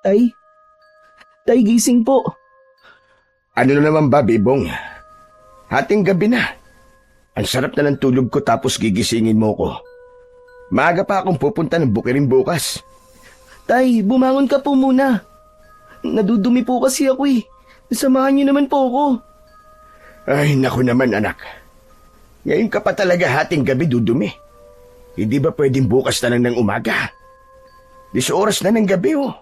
Tay? Tay, gising po. Ano na naman ba, Bibong? Hating gabi na. Ang sarap na ng tulog ko tapos gigisingin mo ko. Maaga pa akong pupunta ng bukirin bukas. Tay, bumangon ka po muna. Nadudumi po kasi ako eh. Samahan niyo naman po ako. Ay, naku naman anak. Ngayon ka pa talaga hating gabi dudumi. Hindi ba pwedeng bukas na lang ng umaga? 10 oras na ng gabi oh.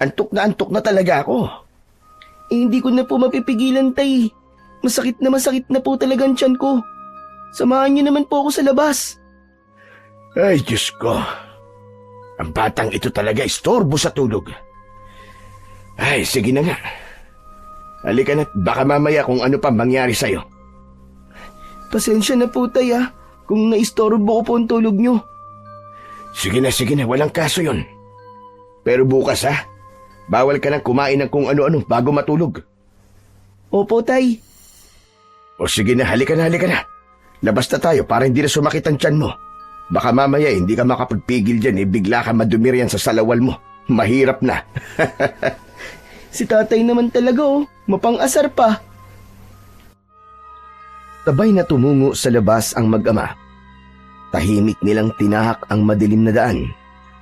Antok na talaga ako. Hindi ko na po mapipigilan, Tay. Masakit na po talaga ang tiyan ko. Samahan niyo naman po ako sa labas. Ay, Diyos ko. Ang batang ito talaga istorbo sa tulog. Ay, sige na nga. Halika na't baka mamaya kung ano pa mangyari sa'yo. Pasensya na po, Tay, kung naistorbo ko po ang tulog niyo. Sige na, walang kaso yon. Pero bukas bawal ka nang kumain ng kung ano-ano bago matulog. Opo, Tay. O sige na, halika na. Labas na tayo para hindi na sumakit ang tiyan mo. Baka mamaya hindi ka makapagpigil dyan bigla ka madumirian sa salawal mo. Mahirap na. Si tatay naman talaga mapang-asar pa. Sabay na tumungo sa labas ang mag-ama. Tahimik nilang tinahak ang madilim na daan,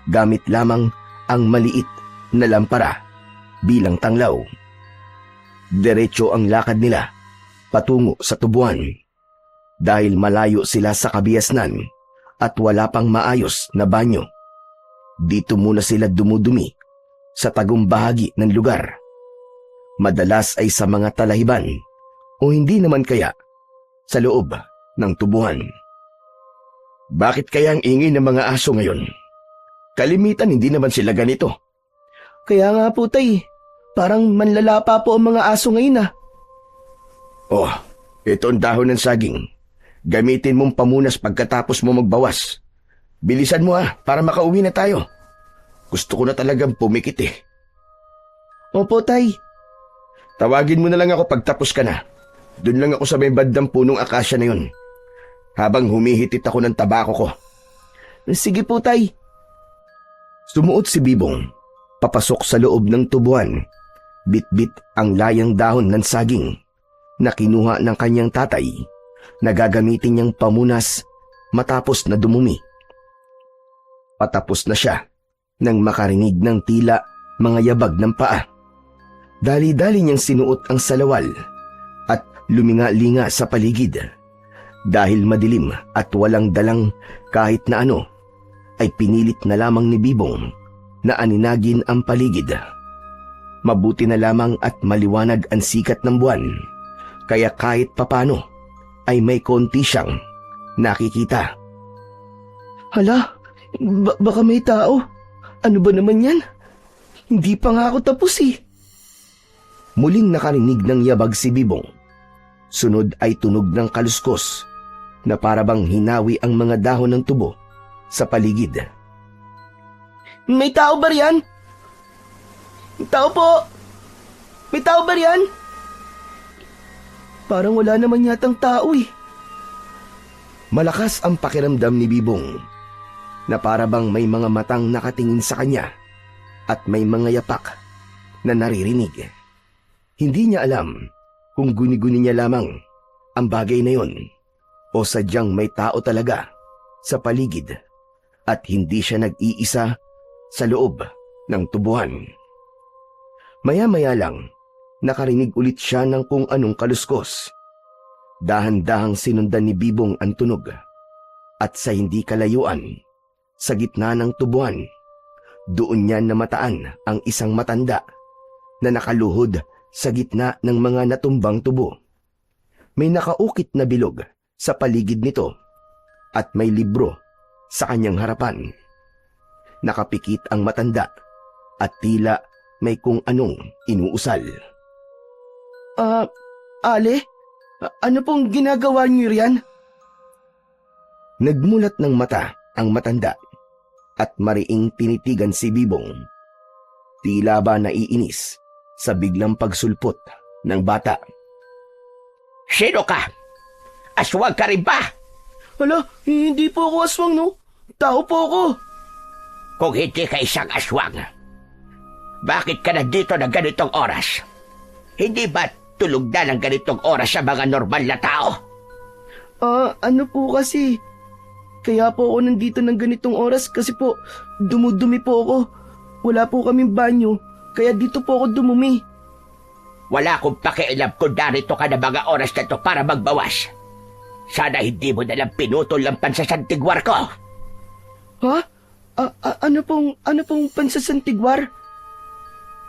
gamit lamang ang maliit na lampara bilang tanglaw. Diretso ang lakad nila patungo sa tubuan. Dahil malayo sila sa kabiasnan at wala pang maayos na banyo. Dito muna sila dumudumi sa tagong bahagi ng lugar. Madalas ay sa mga talahiban o hindi naman kaya sa loob ng tubuhan. Bakit kaya ang ingay ng mga aso ngayon? Kalimitan hindi naman sila ganito. Kaya nga po, Tay. Parang manlalapa po ang mga aso ngayon Oh, ito ang dahon ng saging. Gamitin mong pamunas pagkatapos mo magbawas. Bilisan mo para makauwi na tayo. Gusto ko na talagang pumikit Opo, Tay. Tawagin mo na lang ako pagtapos ka na. Doon lang ako sa may bandang punong akasya na yun. Habang humihitit ako ng tabako ko. Sige po, Tay. Sumuot si Bibong, papasok sa loob ng tubuan. Bit-bit ang layang dahon ng saging na kinuha ng kanyang tatay na gagamitin niyang pamunas matapos na dumumi. Patapos na siya nang makarinig ng tila mga yabag ng paa. Dali-dali niyang sinuot ang salawal at luminga-linga sa paligid. Dahil madilim at walang dalang kahit na ano, ay pinilit na lamang ni Bibong na aninagin ang paligid. Mabuti na lamang at maliwanag ang sikat ng buwan, kaya kahit papano ay may konti siyang nakikita. Hala, baka may tao. Ano ba naman yan? Hindi pa nga ako tapos Muling nakarinig ng yabag si Bibong. Sunod ay tunog ng kaluskos na parabang hinawi ang mga dahon ng tubo sa paligid. May tao ba riyan? Tao po! May tao ba riyan? Parang wala naman yatang tao Malakas ang pakiramdam ni Bibong na parabang may mga matang nakatingin sa kanya at may mga yapak na naririnig. Hindi niya alam kung guni-guni niya lamang ang bagay na yon o sadyang may tao talaga sa paligid at hindi siya nag-iisa sa loob ng tubuhan. Maya-maya lang, nakarinig ulit siya ng kung anong kaluskos. Dahan-dahang sinundan ni Bibong ang tunog at sa hindi kalayuan, sa gitna ng tubuhan, doon niya namataan ang isang matanda na nakaluhod sa gitna ng mga natumbang tubo. May nakaukit na bilog sa paligid nito at may libro sa kanyang harapan. Nakapikit ang matanda at tila may kung anong inuusal. Ale? Ano pong ginagawa niyo riyan? Nagmulat ng mata ang matanda at mariing tinitigan si Bibong. Tila ba naiinis sa biglang pagsulpot ng bata. Sino ka? Aswang ka rin ba? Hala, hindi po ako aswang, no? Tao po ako. Kung hindi ka isang aswang, Bakit ka nandito ng ganitong oras? Hindi ba tulog na ng ganitong oras sa mga normal na tao? Ano po kasi? Kaya po ako nandito ng ganitong oras kasi po dumudumi po ako. Wala po kaming banyo, kaya dito po ako dumumi. Wala akong pakialam kung narito ka na mga oras na to para magbawas. Sana hindi mo nalang pinutol ang pansasantigwar ko. Ha? Ano pong pansasantigwar?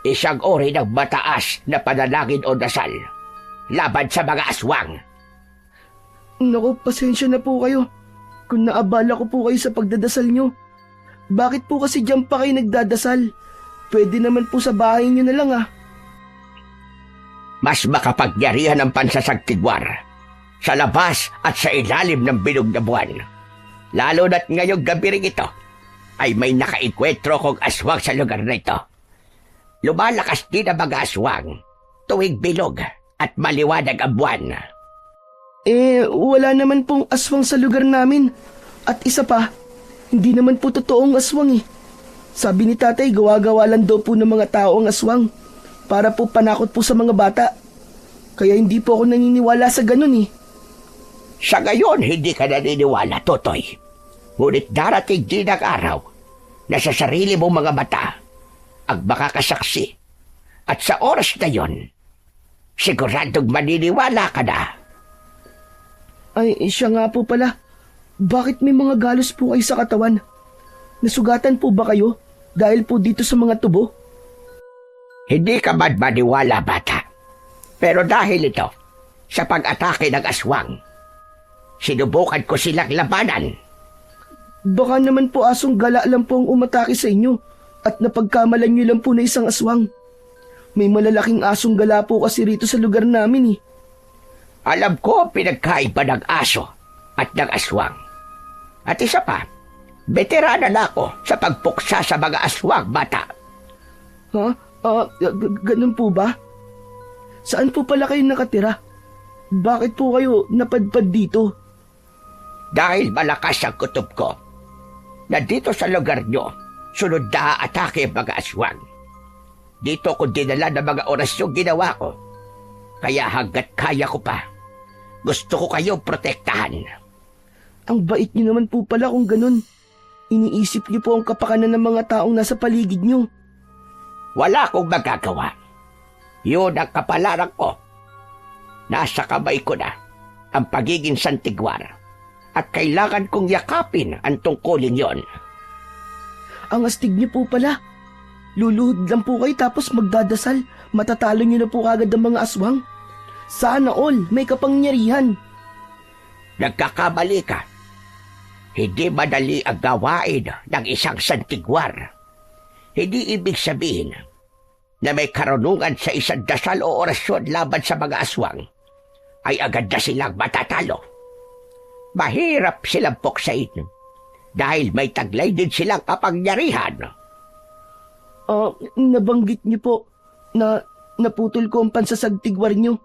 Isang uri ng mataas na panalangin o dasal laban sa mga aswang. Naku, pasensya na po kayo kung naabala ko po kayo sa pagdadasal nyo. Bakit po kasi diyan pa kayo nagdadasal? Pwede naman po sa bahay nyo na lang Mas makapagyarihan ang pansasagtigwar sa labas at sa ilalim ng bilog na buwan. Lalo na't ngayong gabi rin ito ay may nakaikwentro kong aswang sa lugar na ito. Lumalakas din ang mga aswang tuwing bilog at maliwanag ang buwan. Wala naman pong aswang sa lugar namin. At isa pa, hindi naman po totoong aswang Sabi ni tatay, gawa-gawa lang daw po ng mga tao ang aswang para po panakot po sa mga bata. Kaya hindi po ako naniniwala sa ganun Sa ngayon, hindi ka naniniwala, Totoy. Ngunit darating din ang araw na sa sarili mong mga mata ang makakasaksi. At sa oras na yon, siguradong maniniwala ka na. Ay, siya nga po pala. Bakit may mga galos po kayo sa katawan? Nasugatan po ba kayo dahil po dito sa mga tubo? Hindi ka man maniwala, bata. Pero dahil ito, sa pag-atake ng aswang, sinubukan ko silang labanan. Baka naman po asong gala lang po ang umatake sa inyo at napagkamalan nyo lang po na isang aswang. May malalaking asong gala po kasi rito sa lugar namin Alam ko ang pinagkaiba ng aso at ng aswang. At isa pa, veterana na ako sa pagpuksa sa mga aswang, bata. Ha? Ganun po ba? Saan po pala kayo nakatira? Bakit po kayo napadpad dito? Dahil malakas ang kutob ko, na dito sa lugar nyo, sunod na atake ang mga aswang. Dito ko dinala ng mga orasyong ginawa ko. Kaya hanggat kaya ko pa, gusto ko kayong protektahan. Ang bait niyo naman po pala kung ganun. Iniisip niyo po ang kapakanan ng mga taong nasa paligid niyo. Wala akong magagawa. Yun ang kapalaran ko. Nasa kamay ko na ang pagiging santigwar at kailangan kong yakapin ang tungkulin yon. Ang astig niyo po pala. Luluhod lang po kayo tapos magdadasal. Matatalo niyo na po kagad ang mga aswang. Sana all may kapangyarihan. Nagkakamali ka. Hindi madali ang gawain ng isang santigwar. Hindi ibig sabihin na may karunungan sa isang dasal o orasyon laban sa mga aswang ay agad na silang matatalo. Mahirap silang puksain dahil may taglay din silang kapangyarihan. Nabanggit niyo po na naputol ko ang pansasagtigwar niyo.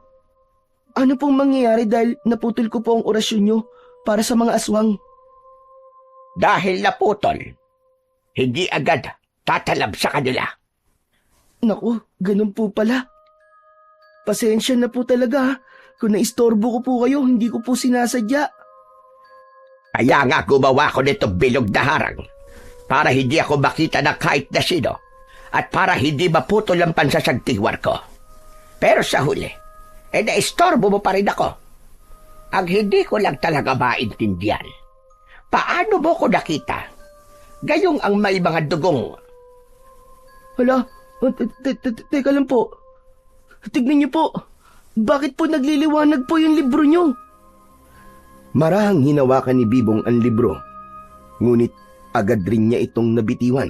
Ano pong mangyayari dahil naputol ko po ang orasyon niyo para sa mga aswang? Dahil naputol, hindi agad tatalab sa kanila. Naku, ganun po pala. Pasensya na po talaga kung naistorbo ko po kayo, hindi ko po sinasadya. Kaya nga gumawa ko nitong bilog na harang para hindi ako makita na kahit na sino at para hindi maputol ang pansasagtigwar ko. Pero sa huli, naistorbo mo pa rin ako. Ang hindi ko lang talaga maintindihan, paano mo ko nakita? Gayong ang may mga dugong. Hala, teka lang po. Tignan niyo po. Bakit po nagliliwanag po yung libro niyo? Marahang hinawakan ni Bibong ang libro. Ngunit agad rin niya itong nabitiwan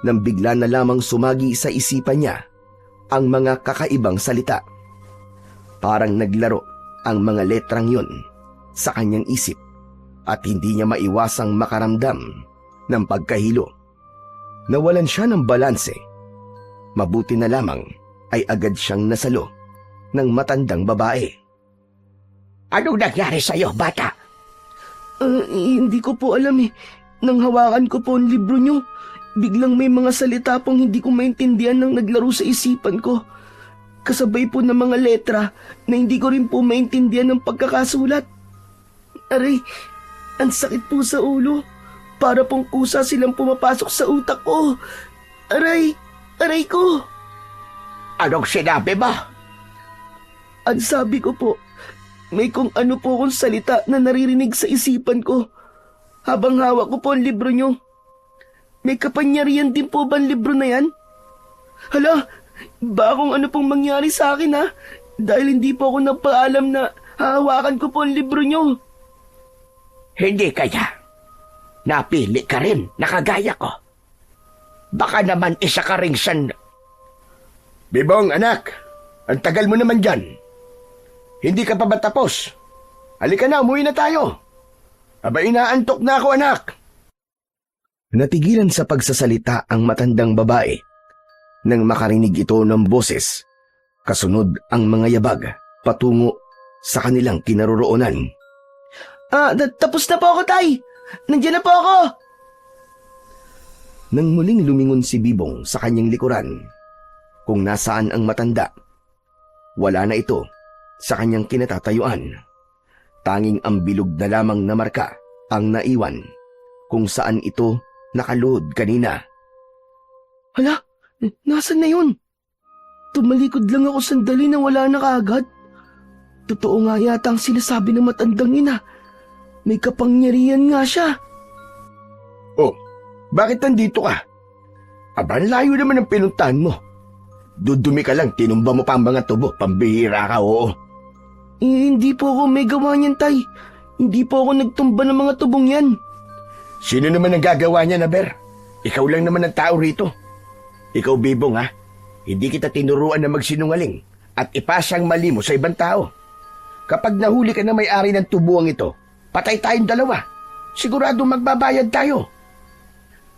nang bigla na lamang sumagi sa isipan niya ang mga kakaibang salita. Parang naglaro ang mga letrang yun sa kanyang isip at hindi niya maiwasang makaramdam ng pagkahilo. Nawalan siya ng balanse. Mabuti na lamang ay agad siyang nasalo ng matandang babae. Anong nangyari sa'yo, bata? Hindi ko po alam Nang hawakan ko po ang libro niyo, biglang may mga salita pong hindi ko maintindihan nang naglaro sa isipan ko. Kasabay po ng mga letra na hindi ko rin po maintindihan ng pagkakasulat. Aray, ang sakit po sa ulo. Para pong kusa silang pumapasok sa utak ko. Aray, aray ko. Anong sinabi mo? Ang sabi ko po, may kung ano po kong salita na naririnig sa isipan ko. Habang hawak ko po ang libro nyo. May kapangyarihan din po ba ang libro na yan? Hala, ba kung ano pong mangyari sa akin ha? Dahil hindi po ako nagpaalam na hahawakan ko po ang libro nyo. Hindi kaya. Napili ka rin, nakagaya ko. Baka naman isa ka ring Bibong, anak, ang tagal mo naman dyan. Hindi ka pa ba tapos? Halika na, umuwi na tayo. Aba, inaantok na ako, anak. Natigilan sa pagsasalita ang matandang babae nang makarinig ito ng boses. Kasunod ang mga yabag patungo sa kanilang kinaroroonan. Tapos na po ako, Tay. Nandiyan na po ako. Nang muling lumingon si Bibong sa kanyang likuran, kung nasaan ang matanda, wala na ito sa kanyang kinatatayuan. Tanging ang bilog na lamang na marka ang naiwan kung saan ito nakaluhod kanina. Hala, nasan na yun? Tumalikod lang ako sandali na wala na kaagad. Totoo nga yata ang sinasabi ng matandang ina. May kapangyarihan nga siya. Oh, bakit nandito ka? Aba, layo naman ang pinuntahan mo. Dudumi ka lang, tinumba mo pa ang mga tubo. Pambihira ka, oo. Hindi po ako may gawa niyan, Tay. Hindi po ako nagtumba ng mga tubong yan. Sino naman ang gagawa niya, Naber? Ikaw lang naman ang tao rito. Ikaw, Bibong, ha? Hindi kita tinuruan na magsinungaling at ipasa ang mali mo sa ibang tao. Kapag nahuli ka na may-ari ng tubuang ito, patay tayong dalawa. Sigurado magbabayad tayo.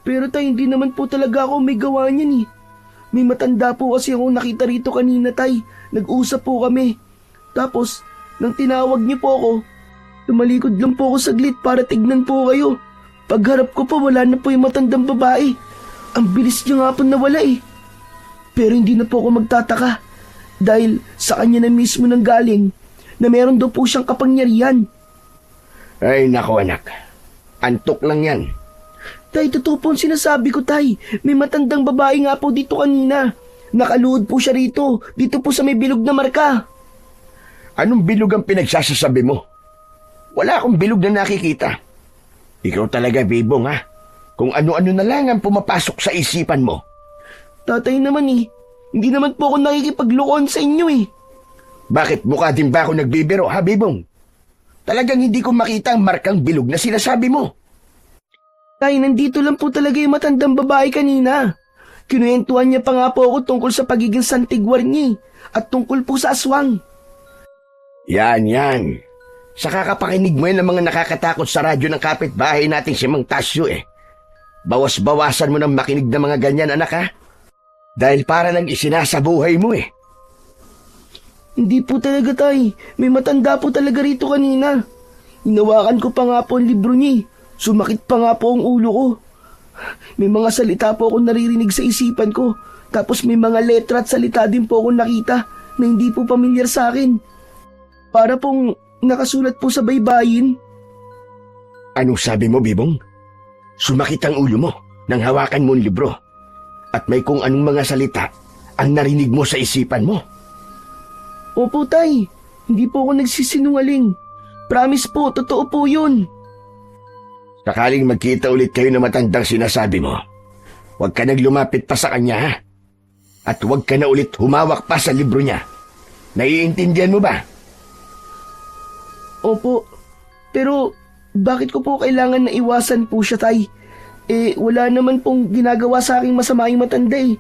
Pero Tay, hindi naman po talaga ako may gawa niyan eh. May matanda po kasi akong nakita rito kanina, Tay. Nag-usap po kami. Tapos, nang tinawag niyo po ako, tumalikod lang po ako saglit para tignan po kayo. Pagharap ko po, wala na po yung matandang babae. Ang bilis niya nga po nawala eh. Pero hindi na po ako magtataka. Dahil sa kanya na mismo nang galing na meron daw po siyang kapangyarihan. Ay, nako anak. Antok lang yan. Tay, totoo po ang sinasabi ko, Tay. May matandang babae nga po dito kanina. Nakaluhod po siya rito. Dito po sa may bilog na marka. Anong bilog ang pinagsasasabi mo? Wala akong bilog na nakikita. Ikaw talaga, Bibong, ha? Kung ano-ano na lang ang pumapasok sa isipan mo. Tatay naman eh. Hindi naman po ako nakikipaglokohan sa inyo eh. Bakit mukha din ba ako nagbibiro, ha, Bibong? Talagang hindi ko makita ang markang bilog na sinasabi mo. Tay, nandito lang po talaga yung matandang babae kanina. Kinuwentuhan niya pa nga po ako tungkol sa pagiging santigwar niya at tungkol po sa aswang. Yan. Sa kakapakinig mo yan ng mga nakakatakot sa radyo ng kapitbahay nating si Mang Tasyo eh. Bawas-bawasan mo ng makinig ng mga ganyan, anak, ha? Dahil para lang isinasabuhay mo eh. Hindi po talaga, Tay. May matanda po talaga rito kanina. Hinawakan ko pa nga po ang libro niya. Sumakit pa nga po ang ulo ko. May mga salita po akong naririnig sa isipan ko. Tapos may mga letra at salita din po akong nakita na hindi po pamilyar sa akin. Para pong nakasulat po sa baybayin. Anong sabi mo, Bibong? Sumakit ang ulo mo nang hawakan mo ang libro. At may kung anong mga salita ang narinig mo sa isipan mo. Opo, Tay. Hindi po ako nagsisinungaling. Promise po, totoo po yun. Sakaling magkita ulit kayo na matandang sinasabi mo, huwag ka nang lumapit pa sa kanya, ha? At huwag ka na ulit humawak pa sa libro niya. Naiintindihan mo ba? Opo. Pero bakit ko po kailangan na iwasan po siya, Tay? Wala naman pong ginagawa sa aking masama yung matanda eh.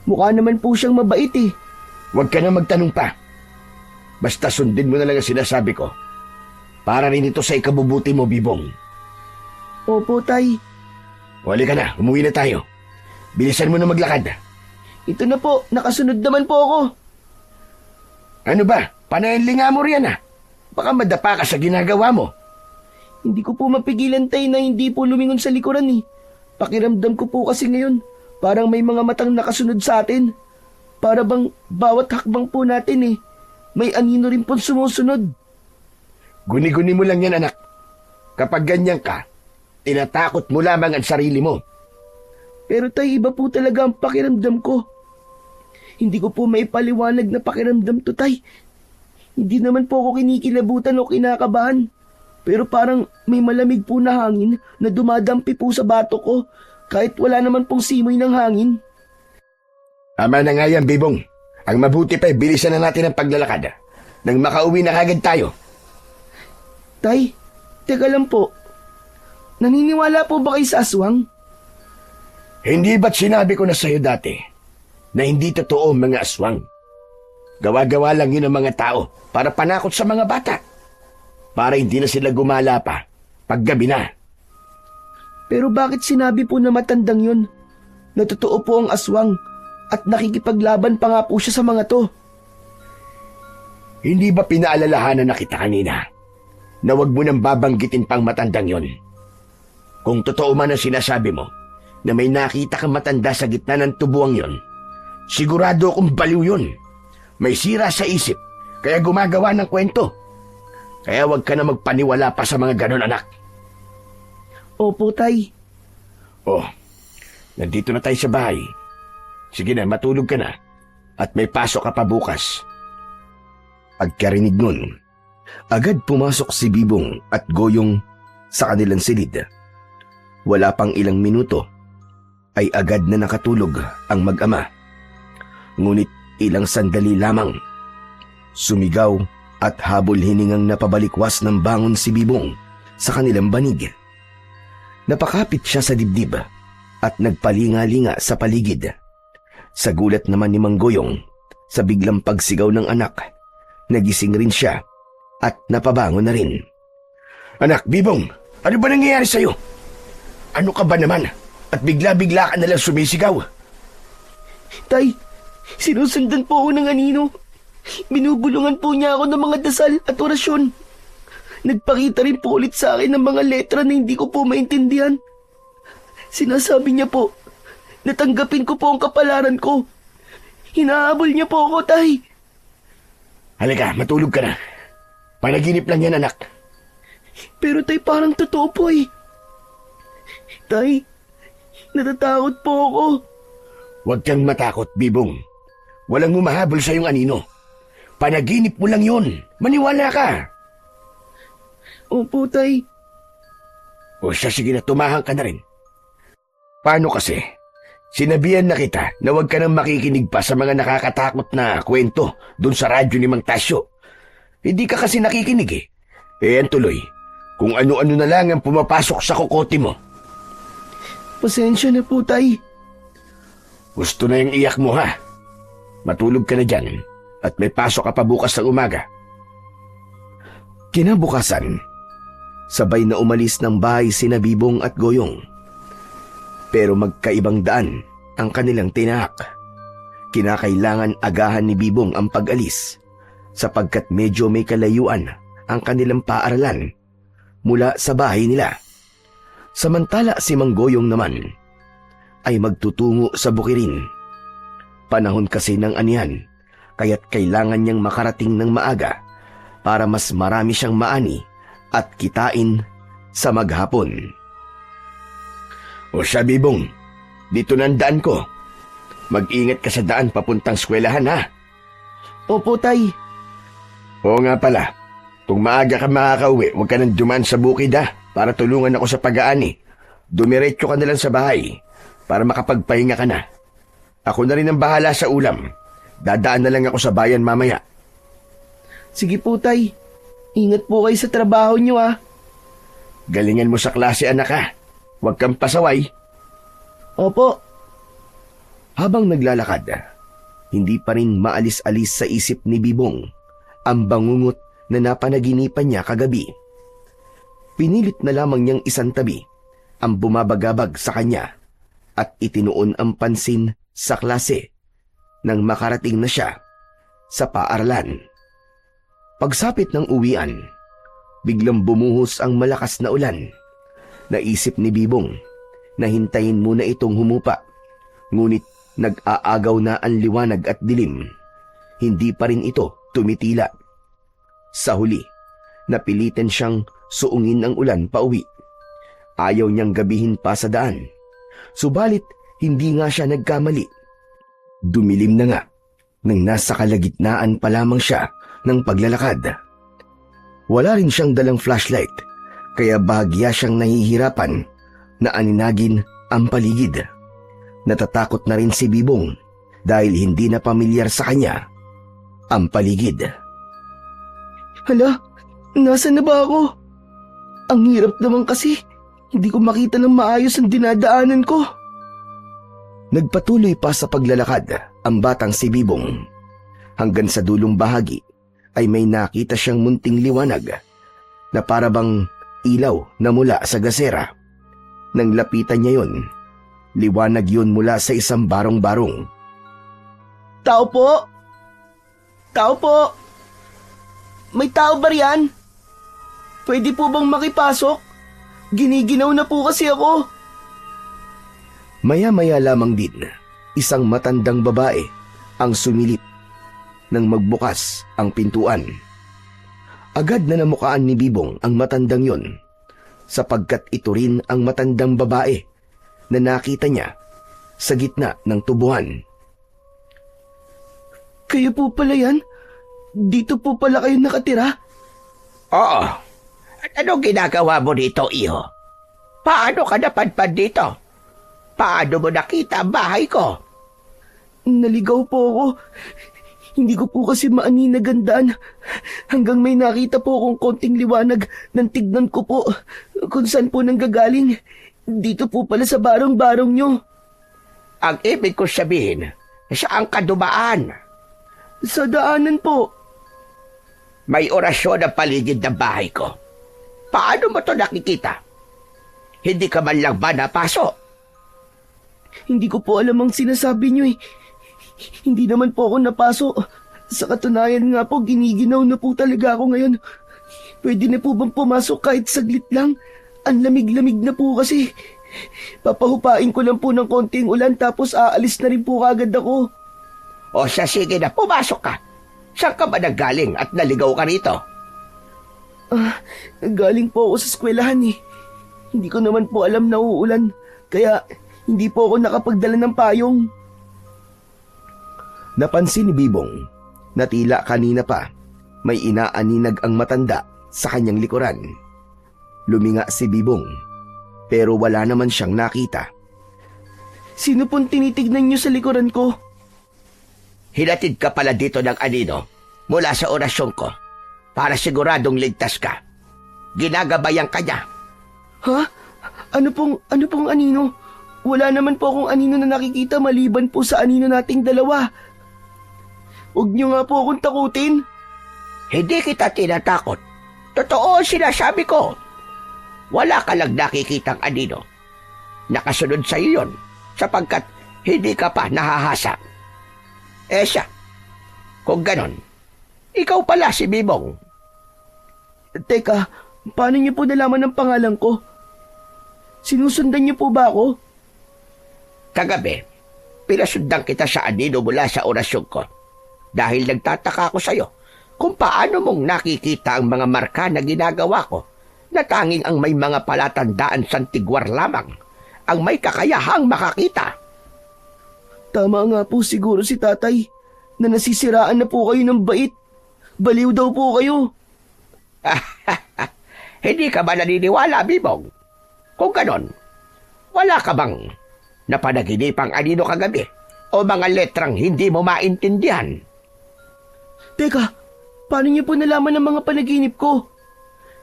Mukha naman po siyang mabait eh. Huwag ka na magtanong pa. Basta sundin mo na lang ang sinasabi ko. Para rin ito sa ikabubuti mo, Bibong. Opo, Tay. Wali ka na, umuwi na tayo. Bilisan mo na maglakad. Ito na po, nakasunod naman po ako. Ano ba? Panalinga mo riyan, ha? Baka madapa ka sa ginagawa mo. Hindi ko po mapigilan, Tay, na hindi po lumingon sa likuran eh. Pakiramdam ko po kasi ngayon, parang may mga matang nakasunod sa atin. Para bang bawat hakbang po natin may anino rin pong sumusunod. Guni-guni mo lang yan, anak. Kapag ganyan ka, tinatakot mo lamang ang sarili mo. Pero tay, iba po talaga ang pakiramdam ko. Hindi ko po maipaliwanag na pakiramdam to, tay. Hindi naman po ako kinikilabutan o kinakabahan. Pero parang may malamig po na hangin na dumadampi po sa bato ko kahit wala naman pong simoy ng hangin. Tama na nga yan, Bibong. Ang mabuti pa, bilisan na natin ang paglalakad. Nang makauwi na kagad tayo. Tay, teka lang po. Naniniwala po ba kayo sa aswang? Hindi ba't sinabi ko na sa'yo dati na hindi totoo ang mga aswang? Gawa-gawa lang yun ang mga tao para panakot sa mga bata. Para hindi na sila gumala pa paggabi na. Pero bakit sinabi po na matandang yun? Na totoo po ang aswang at nakikipaglaban pa nga po siya sa mga to. Hindi ba pinaalalahanan na kita kanina na wag mo nang babanggitin pang matandang yon? Kung totoo man ang sinasabi mo na may nakita kang matanda sa gitna ng tubuang yon, sigurado akong baliw yun. May sira sa isip kaya gumagawa ng kwento. Kaya wag ka na magpaniwala pa sa mga ganon, anak. Opo, tay. Oh, nandito na tayo sa bahay. Sige na, matulog ka na. At may pasok ka pa bukas. Pagkarinig nun, agad pumasok si Bibong at Goyong sa kanilang silid. Wala pang ilang minuto ay agad na nakatulog ang mag-ama. Ngunit ilang sandali lamang, sumigaw at habol hiningang napabalikwas ng bangon si Bibong sa kanilang banig. Napakapit siya sa dibdib at nagpalinga-linga sa paligid. Sa gulat naman ni Mang Goyong sa biglang pagsigaw ng anak, nagising rin siya at napabangon na rin. Anak, Bibong, ano ba nangyayari sa'yo? Ano ka ba naman? At bigla-bigla ka nalang sumisigaw. Tay, sinusundan po ako ng anino. Binubulungan po niya ako ng mga dasal at orasyon. Nagpakita rin po ulit sa akin ng mga letra na hindi ko po maintindihan. Sinasabi niya po, natanggapin ko po ang kapalaran ko. Hinahabol niya po ako, tay. Halika, matulog ka na. Panaginip lang yan, anak. Pero tay, parang totoo po eh. Tay, natatakot po ako. Huwag kang matakot, Bibong. Walang humahabol sa iyong anino. Panaginip mo lang yun. Maniwala ka. Opo, tay. O siya, sige na, tumahang ka na rin. Paano kasi? Sinabihan na kita na huwag ka nang makikinig pa sa mga nakakatakot na kwento dun sa radyo ni Mang Tasyo. Hindi ka kasi nakikinig eh. Yan tuloy, kung ano-ano na lang ang pumapasok sa kokote mo. Pasensya na po, tay. Gusto na yung iyak mo, ha? Matulog ka na dyan at may pasok ka pa bukas sa umaga. Kinabukasan, sabay na umalis ng bahay sina Bibong at Goyong. Pero magkaibang daan ang kanilang tinahak. Kinakailangan agahan ni Bibong ang pag-alis sapagkat medyo may kalayuan ang kanilang paaralan mula sa bahay nila. Samantala si Mang Goyong naman ay magtutungo sa bukirin. Panahon kasi ng anihan, kaya't kailangan niyang makarating ng maaga para mas marami siyang maani at kitain sa maghapon. O siya, Bibong, dito na ang daan ko. Mag-ingat ka sa daan papuntang eskwelahan, ha? Opo, tay. Oo nga pala, kung maaga ka makakauwi, huwag ka nang dumaan sa bukid, ha? Para tulungan ako sa pag-aani. Dumiretso ka na lang sa bahay para makapagpahinga ka na. Ako na rin ang bahala sa ulam. Dadaan na lang ako sa bayan mamaya. Sige po, tay. Ingat po kayo sa trabaho niyo, ha? Galingan mo sa klase, anak, ha? Huwag kang pasaway. Opo. Habang naglalakad, hindi pa rin maalis-alis sa isip ni Bibong ang bangungot na napanaginipan niya kagabi. Pinilit na lamang niyang isantabi ang bumabagabag sa kanya at itinuon ang pansin sa klase nang makarating na siya sa paaralan. Pagsapit ng uwian, biglang bumuhos ang malakas na ulan. Naisip ni Bibong na hintayin muna itong humupa. Ngunit nag-aagaw na ang liwanag at dilim. Hindi pa rin ito tumitila. Sa huli, napilitan siyang suungin ang ulan pauwi. Ayaw niyang gabihin pa sa daan. Subalit, hindi nga siya nagkamali. Dumilim na nga nang nasa kalagitnaan pa lamang siya ng paglalakad. Wala rin siyang dalang flashlight, kaya bahagya siyang nahihirapan na aninagin ang paligid. Natatakot na rin si Bibong dahil hindi na pamilyar sa kanya ang paligid. Hala, nasaan na ba ako? Ang hirap naman kasi. Hindi ko makita ng maayos ang dinadaanan ko. Nagpatuloy pa sa paglalakad ang batang si Bibong. Hanggang sa dulong bahagi ay may nakita siyang munting liwanag na parabang ilaw na mula sa gasera. Nang lapitan niya yon, liwanag yun mula sa isang barong-barong. Tao po! Tao po! May tao ba riyan? Pwede po bang makipasok? Giniginaw na po kasi ako. Maya-maya lamang din, isang matandang babae ang sumilip nang magbukas ang pintuan. Agad na namukaan ni Bibong ang matandang yon, sapagkat ito rin ang matandang babae na nakita niya sa gitna ng tubuhan. Kayo po pala yan? Dito po pala kayo nakatira? Oo. At anong ginagawa mo dito, iho? Paano ka napadpad dito? Paano mo nakita ang bahay ko? Naligaw po ako. Hindi ko po kasi maaninagandaan. Hanggang may nakita po akong konting liwanag nang tignan ko po kung saan po nanggagaling. Dito po pala sa barong-barong nyo. Ang ibig ko sabihin, saan ka dumaan? Sa daanan po. May orasyon ang paligid ng bahay ko. Paano mo to nakikita? Hindi ka man lang ba napasok? Hindi ko po alam ang sinasabi nyo eh. Hindi naman po ako napasok. Sa katunayan nga po, giniginaw na po talaga ako ngayon. Pwede na po bang pumasok kahit saglit lang? Ang lamig-lamig na po kasi. Papahupain ko lang po ng konting ulan tapos aalis na rin po kagad ako. O siya, sige na, pumasok ka. Saan ka ba naggaling at naligaw ka rito? Galing po ako sa eskwelahan eh. Hindi ko naman po alam na uulan. Kaya hindi po ako nakapagdala ng payong. Napansin ni Bibong na tila kanina pa may inaaninag ang matanda sa kanyang likuran. Luminga si Bibong pero wala naman siyang nakita. Sino pong tinitignan niyo sa likuran ko? Hinatid ka pala dito ng anino mula sa orasyon ko para siguradong ligtas ka. Ginagabayan ka niya. Ha? Ano pong anino? Wala naman po akong anino na nakikita maliban po sa anino nating dalawa. Huwag niyo nga po akong takutin. Hindi kita tinatakot. Totoo ang sinasabi ko. Wala ka lang nakikitang anino. Nakasunod sa iyo yun sapagkat hindi ka pa nahahasa. Siya, kung ganon, ikaw pala si Bibong. Teka, paano niyo po nalaman ang pangalan ko? Sinusundan niyo po ba ako? Kagabi, pinasundan kita sa anino mula sa orasyon ko dahil nagtataka ako sa'yo kung paano mong nakikita ang mga marka na ginagawa ko na tanging ang may mga palatandaan sa tigwar lamang ang may kakayahang makakita. Tama nga po siguro si tatay na nasisiraan na po kayo ng bait. Baliw daw po kayo. Hindi ka ba naniniwala, Bibong? Kung ganon, wala ka bang napanaginipang anino kagabi o mga letrang hindi mo maintindihan? Teka, paano niyo po nalaman ang mga panaginip ko?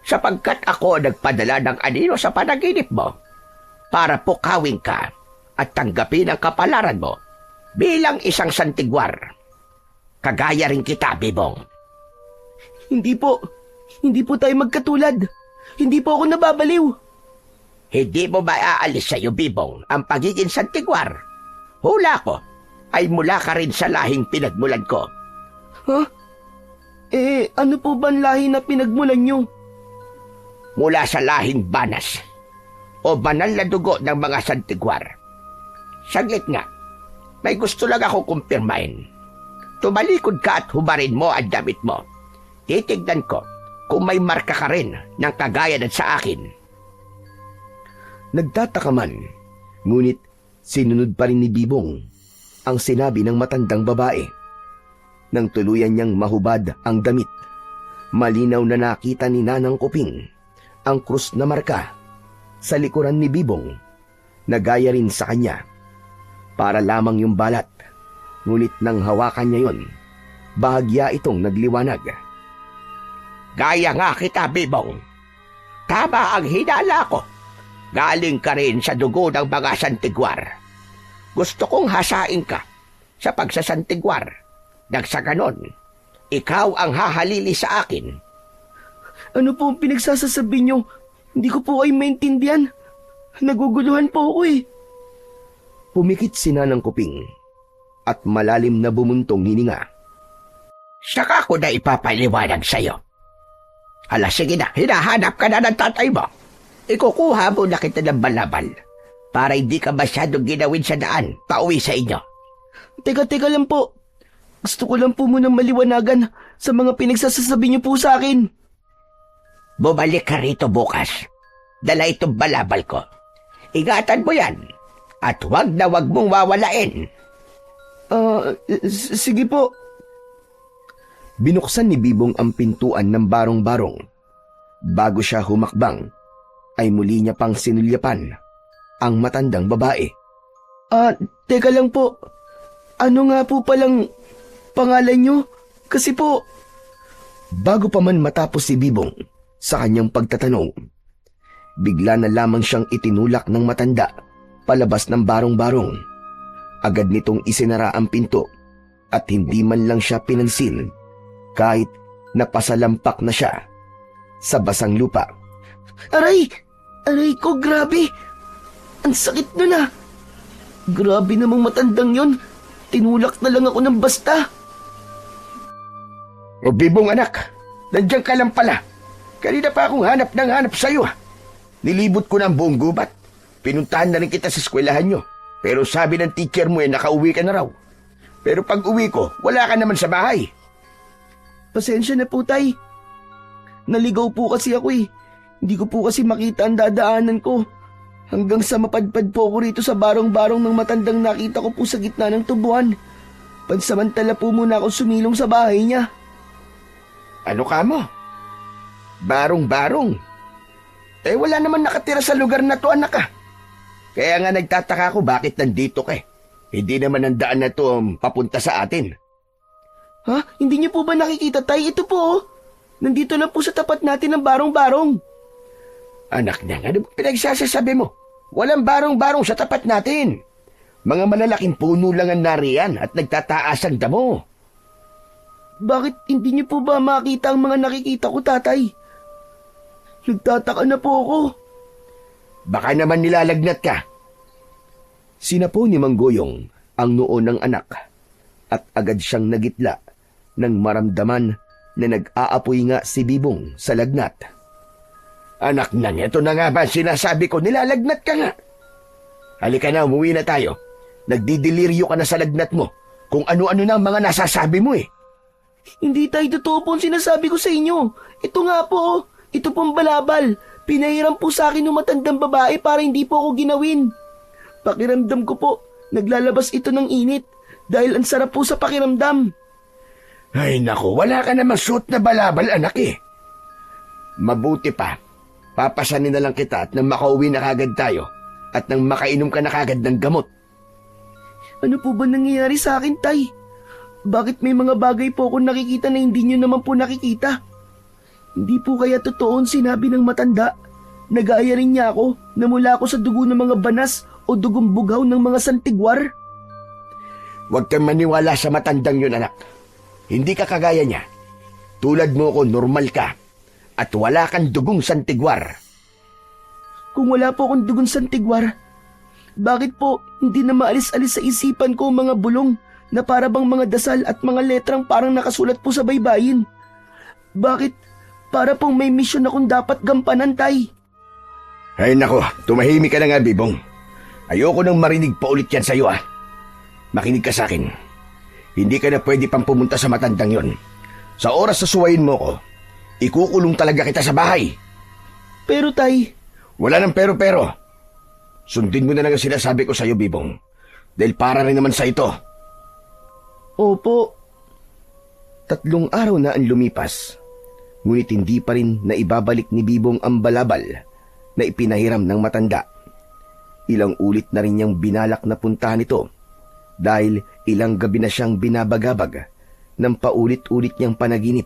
Sapagkat ako nagpadala ng anino sa panaginip mo para pukawin ka at tanggapin ang kapalaran mo bilang isang santigwar. Kagaya rin kita, Bibong. Hindi po tayo magkatulad. Hindi po ako nababaliw. Hindi mo maaalis sa'yo, Bibong, ang pagiging santigwar. Hula ko ay mula ka rin sa lahing pinagmulan ko. Ha? Ano po ba ang lahi na pinagmulan niyo? Mula sa lahing Banas o banal na dugo ng mga santigwar. Saglit nga, may gusto lang ako kumpirmahin. Tumalikod ka at hubarin mo ang damit mo. Titignan ko kung may marka ka rin ng kagaya ng sa akin. Nagtataka man, ngunit sinunod pa rin ni Bibong ang sinabi ng matandang babae. Nang tuluyan niyang mahubad ang damit, malinaw na nakita ni Nanang Kuping ang krus na marka sa likuran ni Bibong na gaya rin sa kanya. Para lamang yung balat, ngunit nang hawakan niya yon, bahagya itong nagliwanag. Gaya nga kita, Bibong. Tama ang hinala ko. Galing ka rin sa dugo ng mga santigwar. Gusto kong hasain ka sa pagsasantigwar. Nang sa ganon, ikaw ang hahalili sa akin. Ano po ang pinagsasasabi niyo? Hindi ko po ay maintindihan. Naguguluhan po ako eh. Pumikit si Nanang Kuping at malalim na bumuntong hininga. Saka ko na ipapaliwanag sa'yo. Hala, sige na, hinahanap ka na ng tatay mo. Ikukuha mo na kita ng balabal para hindi ka masyadong ginawin sa daan pauwi sa inyo. Teka lang po. Gusto ko lang po munang maliwanagan sa mga pinagsasasabi niyo po sa akin. Bumalik ka rito bukas. Dala itong balabal ko. Ingatan mo yan at wag na wag mong wawalain. Sige po. Binuksan ni Bibong ang pintuan ng barong-barong. Bago siya humakbang, ay muli niya pang sinulyapan ang matandang babae. Teka lang po. Ano nga po palang pangalan niyo? Kasi po... Bago pa man matapos si Bibong sa kanyang pagtatanong, bigla na lamang siyang itinulak ng matanda palabas ng barong-barong. Agad nitong isinara ang pinto at hindi man lang siya pinansin kahit napasalampak na siya sa basang lupa. Aray! Aray ko, grabe! Ang sakit nun ah! Grabe namang matandang yon. Tinulak na lang ako ng basta. O Bibong anak, nandiyan ka lang pala. Kanina pa akong hanap sa'yo. Nilibot ko ng buong gubat. Pinuntahan na rin kita sa eskwelahan nyo. Pero sabi ng teacher mo nakauwi ka na raw. Pero pag uwi ko, wala ka naman sa bahay. Pasensya na po, tay. Naligaw po kasi ako eh. Hindi ko po kasi makita ang dadaanan ko. Hanggang sa mapadpad po ako rito sa barong-barong ng matandang nakita ko po sa gitna ng tubuan. Pansamantala po muna ako sumilong sa bahay niya. Ano ka mo? Barong-barong? Wala naman nakatira sa lugar na to, anak ah. Kaya nga nagtataka ako bakit nandito ka eh. Hindi naman ang daan na to papunta sa atin. Ha? Hindi niyo po ba nakikita, tay? Ito po oh. Nandito lang po sa tapat natin ng barong-barong. Anak na, ano pinagsasasabi mo? Walang barong-barong sa tapat natin. Mga malalaking puno lang ang nariyan at nagtataas ang damo. Bakit hindi niyo po ba makita ang mga nakikita ko, tatay? Nagtataka na po ako. Baka naman nilalagnat ka. Sinapo ni Manggoyong ang noo ng anak at agad siyang nagitla nang maramdaman na nag-aapoy nga si Bibong sa lagnat. Anak na, ito na nga ba sinasabi ko, nilalagnat ka nga. Halika na, umuwi na tayo. Nagdidiliryo ka na sa lagnat mo kung ano-ano na ang mga nasasabi mo eh. Hindi tayo totoo po ang sinasabi ko sa inyo. Ito nga po, ito pong balabal. Pinahiram po sa akin ng matandang babae para hindi po ako ginawin. Pakiramdam ko po, naglalabas ito ng init dahil ang sarap po sa pakiramdam. Ay naku, wala ka namang suot na balabal, anak eh. Mabuti pa, papasanin na lang kita at nang makauwi na kagad tayo at nang makainom ka na kagad ng gamot. Ano po ba nangyayari sa akin, tay? Bakit may mga bagay po akong nakikita na hindi nyo naman po nakikita? Hindi po kaya totoo ang sinabi ng matanda? Nag-aaya rin niya ako na mula ako sa dugo ng mga banas o dugong bughaw ng mga santigwar? Huwag kang maniwala sa matandang yun, anak. Hindi ka kagaya niya. Tulad mo ko, normal ka. At wala kang dugong santigwar. Kung wala po akong dugong santigwar, bakit po hindi na maalis-alis sa isipan ko ang mga bulong na para bang mga dasal at mga letrang parang nakasulat po sa baybayin? Bakit para pong may misyon akong dapat gampanan, tay? Ay nako, tumahimik ka na nga, Bibong. Ayoko nang marinig pa ulit yan sa'yo, ah. Makinig ka sa akin. Hindi ka na pwede pang pumunta sa matandang yon. Sa oras na suwayin mo ko, ikukulong talaga kita sa bahay. Pero tay, Wala nang pero-pero. Sundin mo na lang ang sinasabi ko sa'yo, Bibong. Dahil para rin naman sa ito. opo, 3 araw na ang lumipas. Ngunit hindi pa rin naibabalik ni Bibong ang balabal na ipinahiram ng matanda. Ilang ulit na rin niyang binalak na puntahan ito dahil ilang gabi na siyang binabagabag ng paulit-ulit niyang panaginip.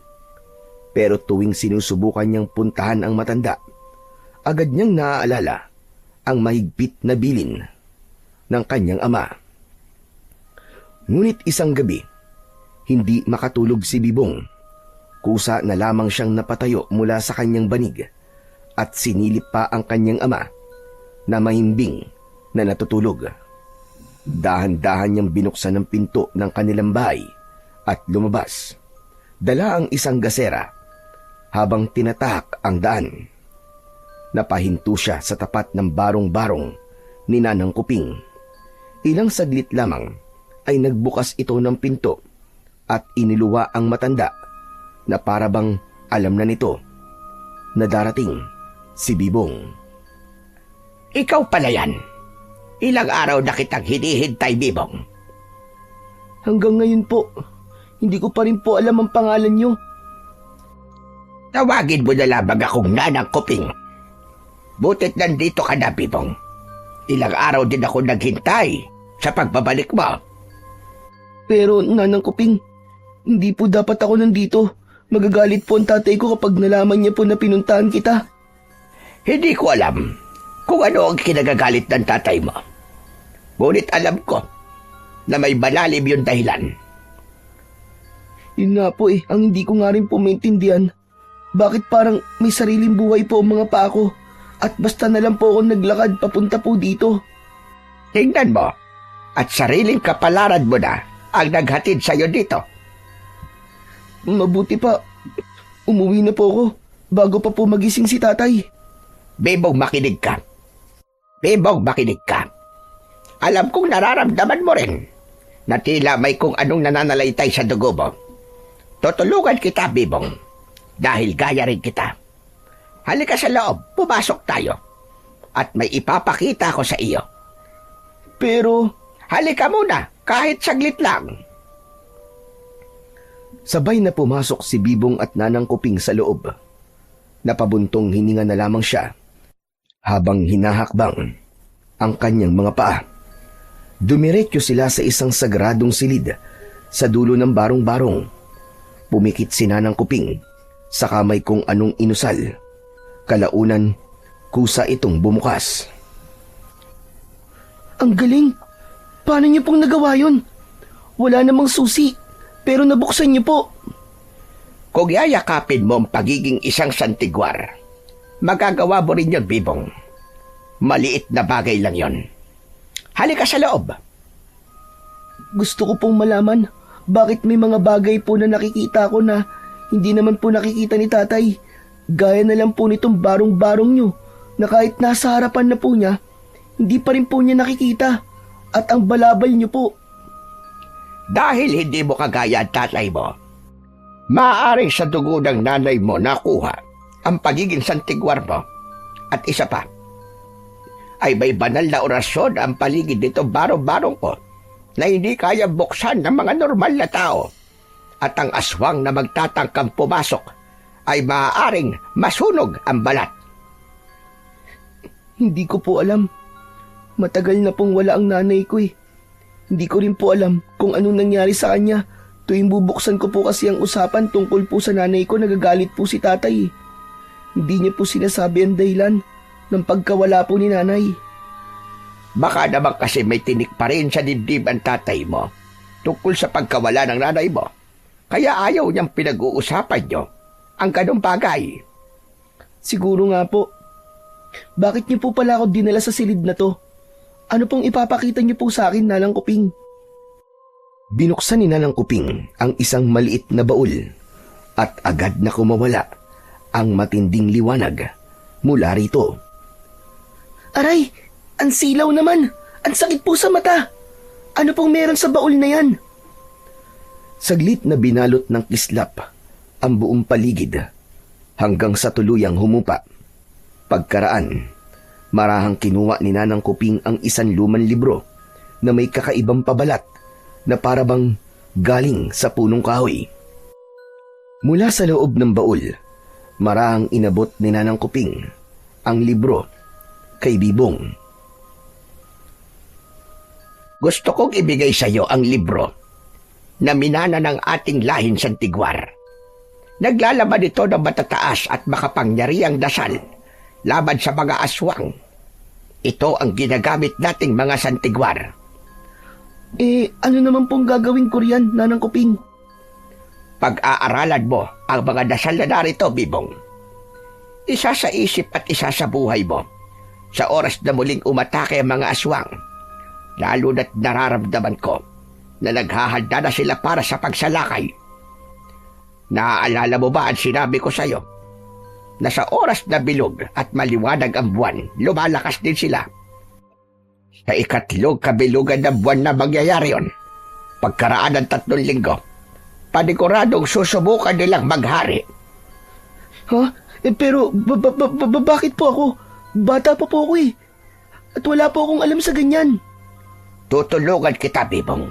Pero tuwing sinusubukan niyang puntahan ang matanda, agad niyang naaalala ang mahigpit na bilin ng kanyang ama. Ngunit isang gabi, hindi makatulog si Bibong. Kusa na lamang siyang napatayo mula sa kanyang banig at sinilip pa ang kanyang ama na mahimbing na natutulog. Dahan-dahan niyang binuksan ang pinto ng kanilang bahay at lumabas. Dala ang isang gasera habang tinatahak ang daan. Napahinto siya sa tapat ng barong-barong ni Nanang Kuping. Ilang saglit lamang ay nagbukas ito ng pinto at iniluwa ang matanda na parabang alam na nito na darating si Bibong. Ikaw pala yan. Ilang araw na kitang hinihintay, Bibong. hanggang ngayon po, hindi ko pa rin po alam ang pangalan niyo. Tawagin mo na lamang akong Nanang Kuping. Butit nandito ka na, Bibong. Ilang araw din ako naghintay sa pagbabalik mo. Pero Nanang Kuping, hindi po dapat ako nandito. Magagalit po ang tatay ko kapag nalaman niya po na pinuntahan kita. Hindi ko alam kung ano ang kinagagalit ng tatay mo. Ngunit alam ko na may malalim yung dahilan. Yun nga po ang hindi ko nga rin po maintindihan. Bakit parang may sariling buhay po ang mga paa ko at basta na lang po ako naglakad papunta po dito. Tingnan mo at sariling kapalaran mo na ang naghatid sa'yo dito. Mabuti pa, umuwi na po ako bago pa po magising si tatay. Bibong, makinig ka. Bibong, makinig ka. Alam kong nararamdaman mo rin na tila may kung anong nananalaytay sa dugo mo. Tutulungan kita, Bibong, dahil gaya rin kita. Halika sa loob, pumasok tayo. At may ipapakita ko sa iyo. Pero, Halika muna, kahit saglit lang. Sabay na pumasok si Bibong at Nanang Kuping sa loob. Napabuntong hininga na lamang siya habang hinahakbang ang kanyang mga paa. Dumiretso sila sa isang sagradong silid sa dulo ng barong-barong. Pumikit si Nanang Kuping sa kamay kung anong inusal. Kalaunan, kusa itong bumukas. ang galing. Paano niyo pong nagawa yun? Wala namang susi, pero nabuksan niyo po. Kung yayakapin mo ang pagiging isang santigwar, magagawa mo rin yun, Bibong. Maliit na bagay lang yon. Halika sa loob. Gusto ko pong malaman bakit may mga bagay po na nakikita ko na hindi naman po nakikita ni tatay. Gaya na lang po nitong barong-barong nyo na kahit nasa harapan na po niya, hindi pa rin po niya nakikita. At ang balabal nyo po. Dahil hindi mo kagaya ang tatay mo, maaaring sa dugo ng nanay mo nakuha ang pagiging santigwar mo. At isa pa, ay may banal na orasyon ang paligid nito barong-barong ko na hindi kaya buksan ng mga normal na tao. At ang aswang na magtatangkang pumasok ay maaaring masunog ang balat. Hindi ko po alam. Matagal na pong wala ang nanay ko eh. Hindi ko rin po alam kung anong nangyari sa kanya. Tuwing bubuksan ko po kasi ang usapan tungkol po sa nanay ko, nagagalit po si tatay eh. Hindi niya po sinasabi ang dahilan ng pagkawala po ni nanay. Baka naman kasi may tinik pa rin sa dibdib ang tatay mo tungkol sa pagkawala ng nanay mo. Kaya ayaw niyang pinag-uusapan niyo ang ganong bagay. Siguro nga po. Bakit niyo po pala ako dinala sa silid na to? Ano pong ipapakita niyo po sa akin, Nanang Kuping? Binuksan ni Nanang Kuping ang isang maliit na baul at agad na kumawala ang matinding liwanag mula rito. Aray, ang silaw naman. Ang sakit po sa mata. Ano pong meron sa baul na yan? Saglit na binalot ng kislap ang buong paligid hanggang sa tuluyang humupa. Pagkaraan, marahang kinuha ni Nanang Kuping ang isang lumang libro na may kakaibang pabalat na parabang galing sa punong kahoy. Mula sa loob ng baul, marahang inabot ni Nanang Kuping ang libro kay Bibong. Gusto kong ibigay sa iyo ang libro na minana ng ating lahing Santigwar. Naglalaban ito ng matataas at makapangyarihang dasal laban sa mga aswang. Ito ang ginagamit nating mga Santigwar. Ano naman pong gagawin ko riyan, Nanang Kuping? Pag-aaralan mo ang mga dasal na narito, Bibong. Isa sa isip at isa sa buhay mo sa oras na muling umatake ang mga aswang. Lalo na't nararamdaman ko na naghahanda na sila para sa pagsalakay. Naaalala mo ba ang sinabi ko sa iyo? Na sa oras na bilog at maliwanag ang buwan, lumalakas din sila. Sa ikatlong kabilugan ng buwan na mangyayari yon, pagkaraan ng 3 linggo, paniguradong susubukan nilang maghari. Ha? Pero bakit po ako? Bata pa po ako eh. At wala po akong alam sa ganyan. Tutulungan kita, Bibong.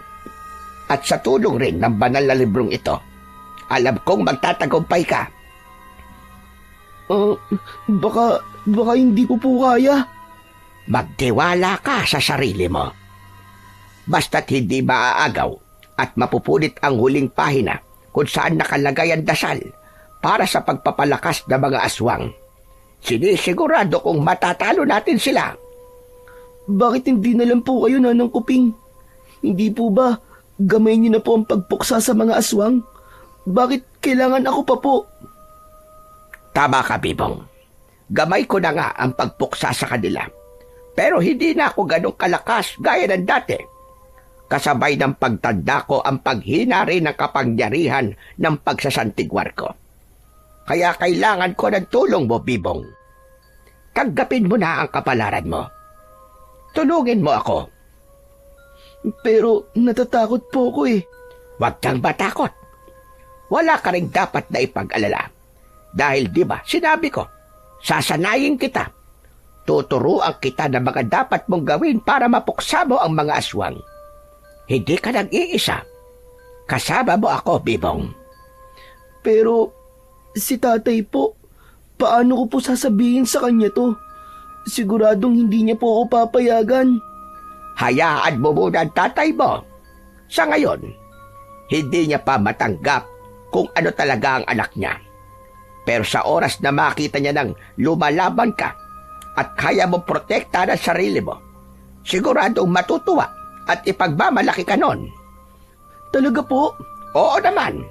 At sa tulong rin ng banal na librong ito, alam kong magtatagumpay ka. Baka hindi ko po kaya. Magtiwala ka sa sarili mo. Basta't hindi maaagaw at mapupunit ang huling pahina kung saan nakalagay ang dasal para sa pagpapalakas ng mga aswang. Sinisigurado kong matatalo natin sila. Bakit hindi na lang po kayo, Nanang Kuping? Hindi po ba gamay niyo na po ang pagpuksa sa mga aswang? Bakit kailangan ako pa po? Tama ka, Bibong. Gamay ko na nga ang pagpuksa sa kanila. Pero hindi na ako ganong kalakas gaya ng dati. Kasabay ng pagtanda ko ang paghina rin ng kapangyarihan ng pagsasantigwar ko. Kaya kailangan ko ng tulong mo, Bibong. Tanggapin mo na ang kapalaran mo. Tulungin mo ako. Pero natatakot po ako eh. Huwag kang matakot. Wala ka rin dapat na ipag-alala. Dahil di ba, sinabi ko, sasanayin kita. Tuturuan kita ng mga dapat mong gawin para mapuksa mo ang mga aswang. Hindi ka nag-iisa. Kasama mo ako, Bibong. Pero si tatay po, paano ko po sasabihin sa kanya to? Siguradong hindi niya po ako papayagan. Hayaan mo muna ang tatay mo. Sa ngayon, hindi niya pa matanggap kung ano talaga ang anak niya. Pero sa oras na makita niya nang lumalaban ka at kaya mo protektahan ang sarili mo, siguradong matutuwa at ipagmamalaki ka nun. Talaga po? Oo naman.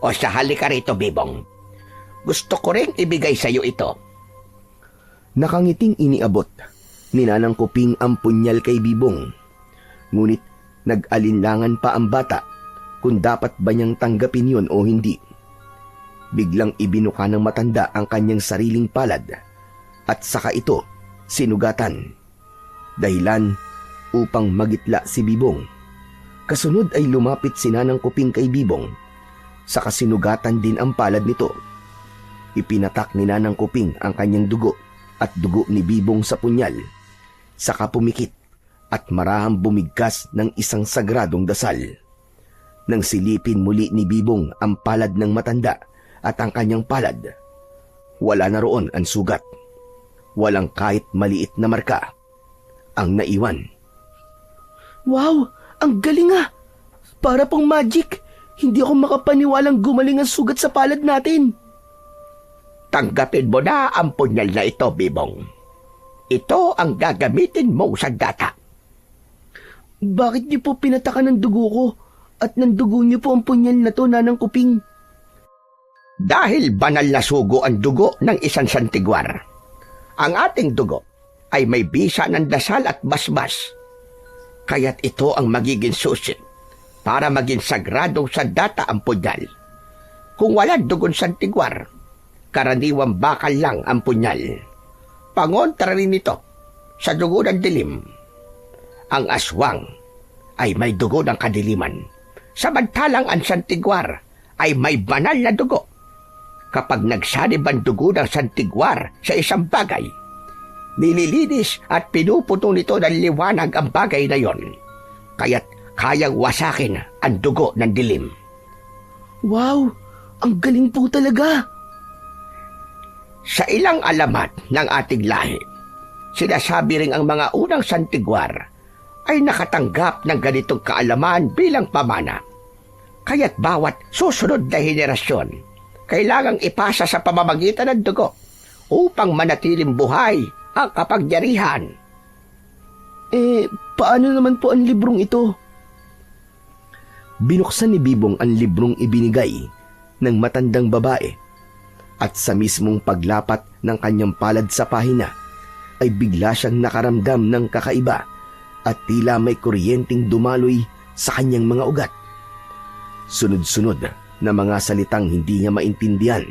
O sa halika rito, Bibong. Gusto ko rin ibigay sa iyo ito. Nakangiting iniabot ni Nanang Kuping ang punyal kay Bibong. Ngunit nag-alinlangan pa ang bata kung dapat ba niyang tanggapin yun o hindi. Biglang ibinuka ng matanda ang kanyang sariling palad at saka ito sinugatan. Dahilan upang magitla si Bibong. Kasunod ay lumapit si Nanang Kuping kay Bibong. Saka sinugatan din ang palad nito. Ipinatak ni Nanang Kuping ang kanyang dugo at dugo ni Bibong sa punyal. Saka pumikit at marahang bumigkas ng isang sagradong dasal. Nang silipin muli ni Bibong ang palad ng matanda at ang kanyang palad, wala na roon ang sugat. Walang kahit maliit na marka ang naiwan. Wow! Ang galing ah! Para pong magic! Hindi ako makapaniwalang gumaling ang sugat sa palad natin. Tanggapin mo na ang punyal na ito, Bibong. Ito ang gagamitin mo sa data. Bakit niyo po pinatakan ng dugo ko at nandugo niyo po ang punyal na to, Nanang Kuping? Dahil banal na sugo ang dugo ng isang santigwar. Ang ating dugo ay may bisa ng dasal at basbas. Kaya't ito ang magiging susi para maging sagradong sandata ang punyal. Kung walang dugon santigwar, karaniwang bakal lang ang punyal. Pangontra rin ito, sa dugo ng dilim. Ang aswang ay may dugo ng kadiliman, samantalang ang santigwar ay may banal na dugo. Kapag nagsanib ang dugo ng santigwar sa isang bagay, nililinis at pinuputol nito ng liwanag ang bagay na yon, kaya't kayang wasakin ang dugo ng dilim. Wow, ang galing po talaga. Sa ilang alamat ng ating lahi, sinasabi ring ang mga unang santigwar ay nakatanggap ng ganitong kaalaman bilang pamana. Kaya't bawat susunod na henerasyon, kailangang ipasa sa pamamagitan ng dugo upang manatiling buhay ang kapangyarihan. Paano naman po ang librong ito? Binuksan ni Bibong ang librong ibinigay ng matandang babae at sa mismong paglapat ng kanyang palad sa pahina ay bigla siyang nakaramdam ng kakaiba at tila may kuryenteng dumaloy sa kanyang mga ugat. Sunod-sunod na mga salitang hindi niya maintindihan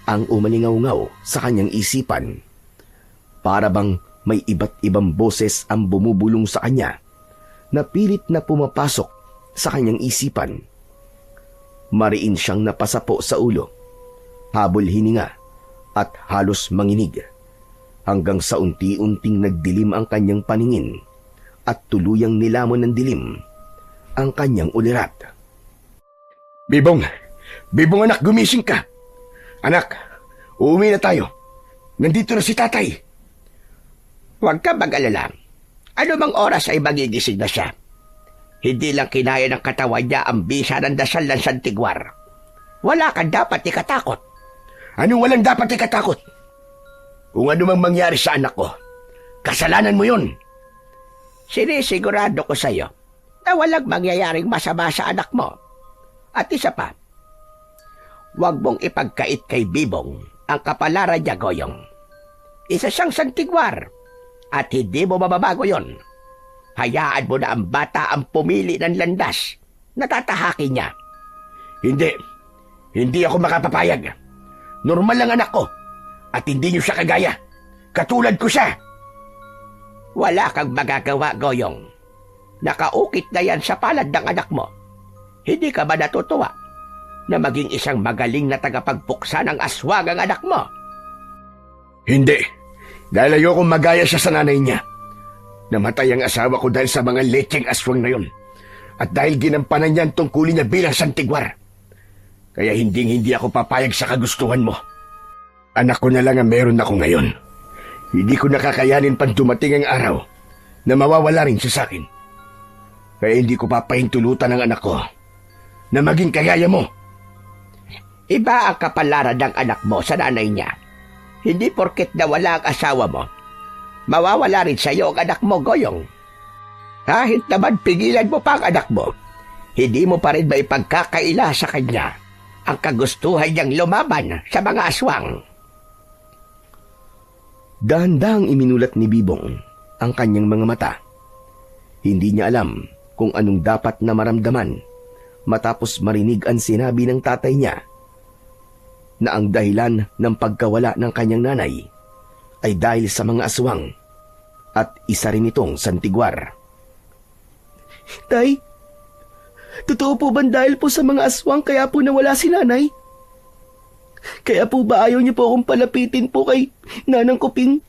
ang umalingaw-ngaw sa kanyang isipan. Para bang may iba't ibang boses ang bumubulong sa kanya na pilit na pumapasok sa kanyang isipan. Mariin siyang napasapo sa ulo, habol hininga at halos manginig, hanggang sa unti-unting nagdilim ang kanyang paningin at tuluyang nilamon ng dilim ang kanyang ulirat. Bibong! Bibong anak, gumising ka! Anak, uuwi na tayo. Nandito na si tatay. Huwag ka mag-alala. Ano mang oras ay magigising na siya. Hindi lang kinaya ng katawan niya ang bisa ng dasal ng santigwar. Wala kang dapat ikatakot. Anong walang dapat ikatakot? Kung ano mang mangyari sa anak ko, kasalanan mo yun. Sinisigurado ko sa iyo na walang mangyayaring masama sa anak mo. At isa pa, huwag mong ipagkait kay Bibong ang kapalaran niya, Goyong. Isa siyang santigwar at hindi mo mababago yon. Hayaan mo na ang bata ang pumili ng landas na tatahakin niya. Hindi ako makapapayag. Normal lang anak ko at hindi niyo siya kagaya. Katulad ko siya. Wala kang magagawa, Goyong. Nakaukit na yan sa palad ng anak mo. Hindi ka ba natutuwa na maging isang magaling na tagapagpuksa ng aswang ang anak mo? Hindi. Dahil ayokong magaya siya sa nanay niya. Namatay ang asawa ko dahil sa mga lecheng aswang na yun. At dahil ginampanan niya ang tungkulin niya bilang santigwar. Kaya hindi ako papayag sa kagustuhan mo. Anak ko na lang ang meron ako ngayon. Hindi ko nakakayanin pang dumating ang araw na mawawala rin siya sa akin. Kaya hindi ko papahintulutan ang anak ko na maging kagaya mo. Iba ang kapalaran ng anak mo sa nanay niya. Hindi porket nawala ang asawa mo, mawawala rin sa iyo ang anak mo, Goyong. Kahit naman pigilan mo pa ang anak mo, hindi mo pa rin maipagkakaila sa kanya ang kagustuhan niyang lumaban sa mga aswang. Dahan-dahang iminulat ni Bibong ang kanyang mga mata. Hindi niya alam kung anong dapat na maramdaman matapos marinig ang sinabi ng tatay niya na ang dahilan ng pagkawala ng kanyang nanay ay dahil sa mga aswang at isa rin itong santigwar. Tay, totoo po ba dahil po sa mga aswang kaya po nawala si nanay? Kaya po ba ayaw niyo po akong palapitin po kay Nanang Kuping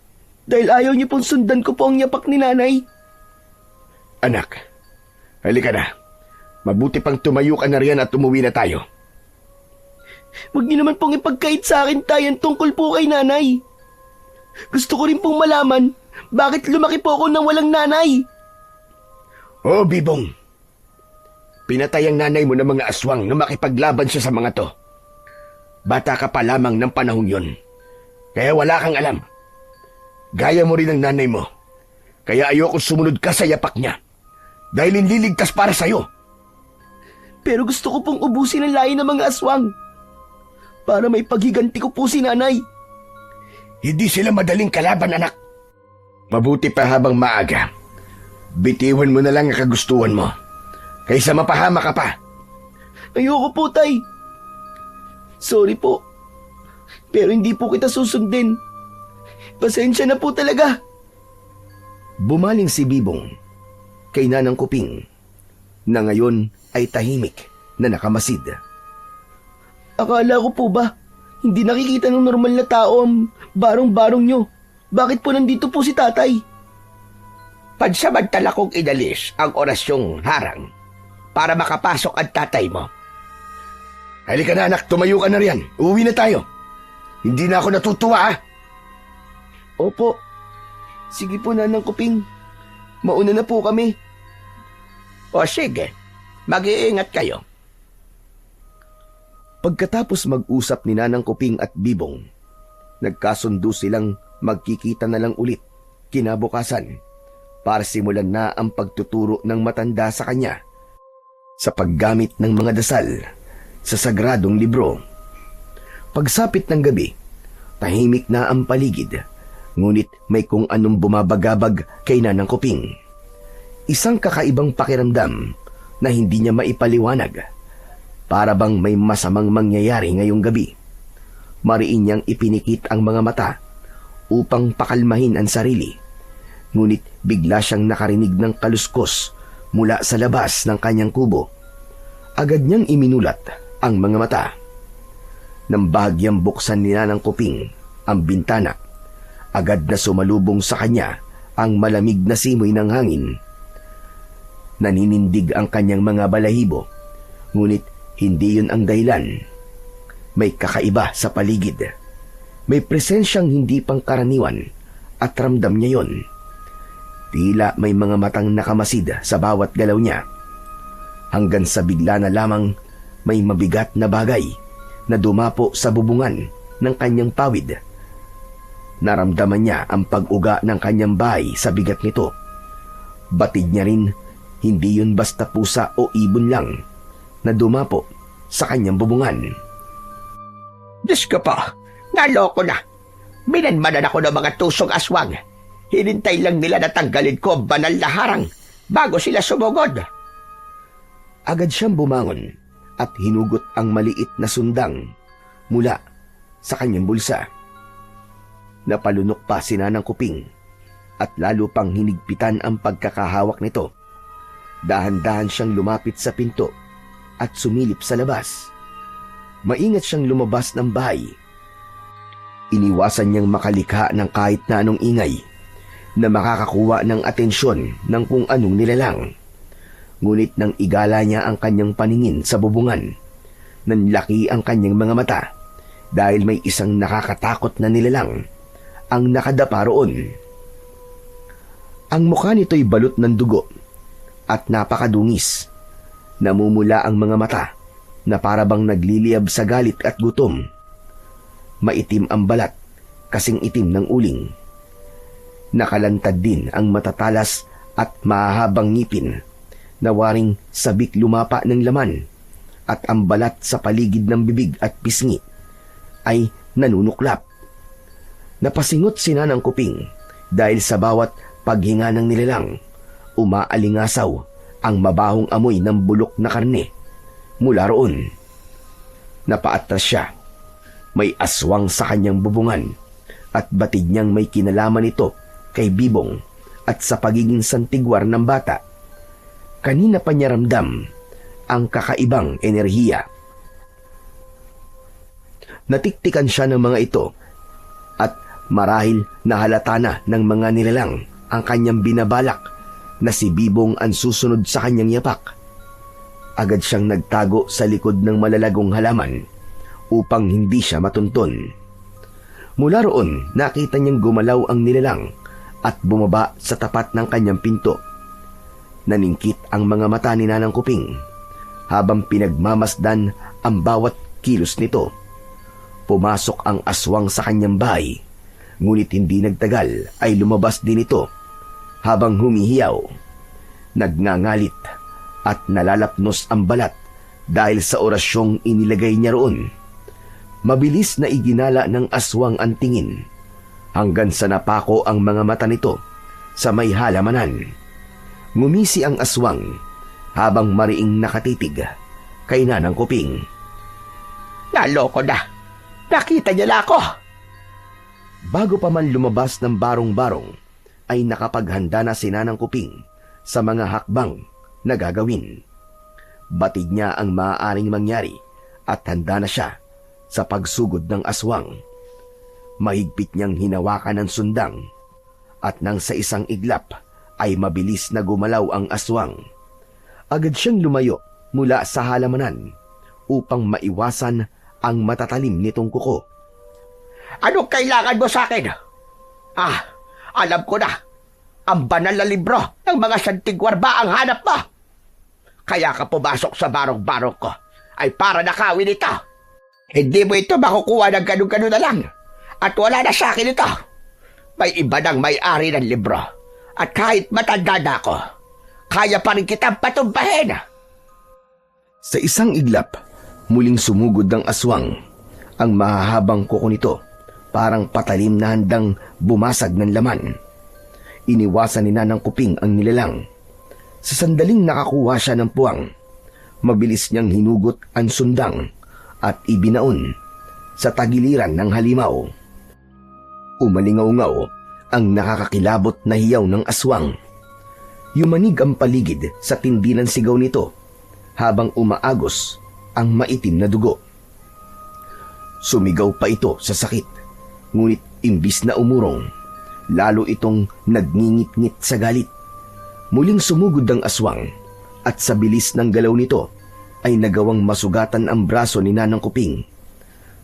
dahil ayaw niyo pong sundan ko po ang yapak ni nanay? Anak, halika na. Mabuti pang tumayo ka na riyan at umuwi na tayo. Huwag niyo naman pong ipagkait sa akin, tay, ang tungkol po kay nanay. Gusto ko rin pong malaman bakit lumaki po ako nang walang nanay. Oh, Bibong. Pinatay ang nanay mo ng mga aswang na makipaglaban siya sa mga to. Bata ka pa lamang ng panahong yun. Kaya wala kang alam. Gaya mo rin ang nanay mo. Kaya ayoko sumunod ka sa yapak niya. Dahil hindi ligtas para sa'yo. Pero gusto ko pong ubusin ang lahi ng mga aswang para may paghiganti ko po si nanay. Hindi sila madaling kalaban, anak. Mabuti pa habang maaga. Bitiwan mo na lang ang kagustuhan mo. Kaysa mapahama ka pa. Ayoko po, tay. Sorry po. Pero hindi po kita susundin. Pasensya na po talaga. Bumaling si Bibong kay Nanang Kuping na ngayon ay tahimik na nakamasid. Akala ko po ba, hindi nakikita ng normal na tao ang barong-barong nyo? Bakit po nandito po si tatay? Pansamantala kong inalis ang orasyong harang para makapasok ang tatay mo. Halika na anak, tumayo ka na riyan. Uwi na tayo. Hindi na ako natutuwa ah. Opo. Sige po, Nanang Kuping. Mauna na po kami. O sige, mag-iingat kayo. Pagkatapos mag-usap ni Nanang Kuping at Bibong, nagkasundo silang magkikita na lang ulit kinabukasan para simulan na ang pagtuturo ng matanda sa kanya sa paggamit ng mga dasal sa sagradong libro. Pagsapit ng gabi, tahimik na ang paligid, ngunit may kung anong bumabagabag kay Nanang Kuping. Isang kakaibang pakiramdam na hindi niya maipaliwanag. Para bang may masamang mangyayari ngayong gabi. Mariin niyang ipinikit ang mga mata upang pakalmahin ang sarili. Ngunit bigla siyang nakarinig ng kaluskos mula sa labas ng kanyang kubo. Agad niyang iminulat ang mga mata. Nang bahagyang buksan ni Nanang Kuping ang bintana, agad na sumalubong sa kanya ang malamig na simoy ng hangin. Naninindig ang kanyang mga balahibo, ngunit hindi yun ang dahilan. May kakaiba sa paligid. May presensyang hindi pangkaraniwan at ramdam niya yon. Tila may mga matang nakamasid sa bawat galaw niya. Hanggang sa bigla na lamang may mabigat na bagay na dumapo sa bubungan ng kanyang pawid. Naramdaman niya ang pag-uga ng kanyang bahay sa bigat nito. Batid niya rin, hindi yun basta pusa o ibon lang na dumapo sa kanyang bubungan. Diyos ko po, naloko na. Minanmanan ako ng mga tusong aswang. Hinintay lang nila na tanggalin ko ang banal na harang bago sila sumugod. Agad siyang bumangon at hinugot ang maliit na sundang mula sa kanyang bulsa. Napalunok pa si Nanang Kuping at lalo pang hinigpitan ang pagkakahawak nito. Dahan-dahan siyang lumapit sa pinto at sumilip sa labas. Maingat siyang lumabas ng bahay. Iniwasan niyang makalikha ng kahit na anong ingay na makakakuha ng atensyon ng kung anong nilalang. Ngunit nang igala niya ang kanyang paningin sa bubungan, nanlaki ang kanyang mga mata dahil may isang nakakatakot na nilalang ang nakadapa roon. Ang mukha nito'y balot ng dugo at napakadungis. Namumula ang mga mata na parabang nagliliyab sa galit at gutom. Maitim ang balat, kasing itim ng uling. Nakalantad din ang matatalas at mahahabang ngipin na waring sabik lumapa ng laman, at ang balat sa paligid ng bibig at pisngi ay nanunuklap. Napasingot si Nanang Kuping dahil sa bawat paghinga ng nilalang, umaalingasaw ang mabahong amoy ng bulok na karne mula roon. Napaatras siya. May aswang sa kanyang bubungan at batid niyang may kinalaman ito kay Bibong at sa pagiging santigwar ng bata. Kanina pa niya ramdam ang kakaibang enerhiya. Natiktikan siya ng mga ito at marahil nahalata na ng mga nilalang ang kanyang binabalak na si Bibong ang susunod sa kanyang yapak. Agad siyang nagtago sa likod ng malalagong halaman upang hindi siya matuntun. Mula roon, nakita niyang gumalaw ang nilalang at bumaba sa tapat ng kanyang pinto. Naningkit ang mga mata ni Nanang Kuping habang pinagmamasdan ang bawat kilos nito. Pumasok ang aswang sa kanyang bahay, ngunit hindi nagtagal ay lumabas din ito habang humihiyaw. Nagngangalit at nalalapnos ang balat dahil sa orasyong inilagay niya roon. Mabilis na iginala ng aswang ang tingin hanggang sa napako ang mga mata nito sa may halamanan. Ngumisi ang aswang habang mariing nakatitig kay Nanang Kuping. Naloko na. Nakita niya na ako. Bago pa man lumabas ng barong-barong, ay nakapaghanda na si Nanang Kuping sa mga hakbang na gagawin. Batid niya ang maaaring mangyari at handa na siya sa pagsugod ng aswang. Mahigpit niyang hinawakan ang sundang at nang sa isang iglap ay mabilis na gumalaw ang aswang. Agad siyang lumayo mula sa halamanan upang maiwasan ang matatalim nitong kuko. Anong kailangan mo sa akin? Alam ko na. Ang banal na libro ng mga santigwar ba ang hanap mo? Kaya ka pumasok sa barong-barong ko ay para nakawin ito. Hindi mo ito makukuha ng ganun-ganun na lang. At wala na sa akin ito. May iba ng may-ari ng libro. At kahit matanda na ako, kaya pa rin kitang patumbahin. Sa isang iglap, muling sumugod ng aswang. Ang mahahabang kuko nito, parang patalim na handang bumasag ng laman. Iniwasan ni Nanang Kuping ang nilalang. Sa sandaling nakakuha siya ng puwang, mabilis niyang hinugot ang sundang at ibinaon sa tagiliran ng halimaw. Umalingaw-ngaw ang nakakakilabot na hiyaw ng aswang. Yumanig ang paligid sa tindi ng sigaw nito habang umaagos ang maitim na dugo. Sumigaw pa ito sa sakit, ngunit imbis na umurong, lalo itong nagngingit-ngit sa galit. Muling sumugod ang aswang at sa bilis ng galaw nito ay nagawang masugatan ang braso ni Nanang Kuping.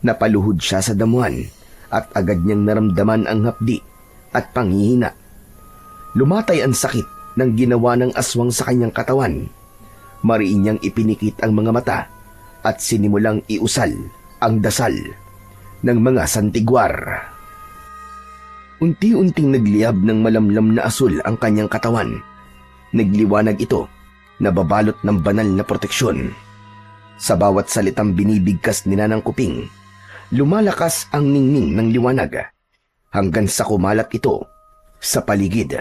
Napaluhod siya sa damuhan at agad niyang naramdaman ang hapdi at panghihina. Lumatay ang sakit ng ginawa ng aswang sa kanyang katawan. Mariin niyang ipinikit ang mga mata at sinimulang iusal ang dasal ng mga santigwar. Unti-unting nagliyab ng malamlam na asul ang kanyang katawan. Nagliwanag ito na babalot ng banal na proteksyon. Sa bawat salitang binibigkas ni Nanang Kuping, lumalakas ang ningning ng liwanag hanggang sa kumalat ito sa paligid.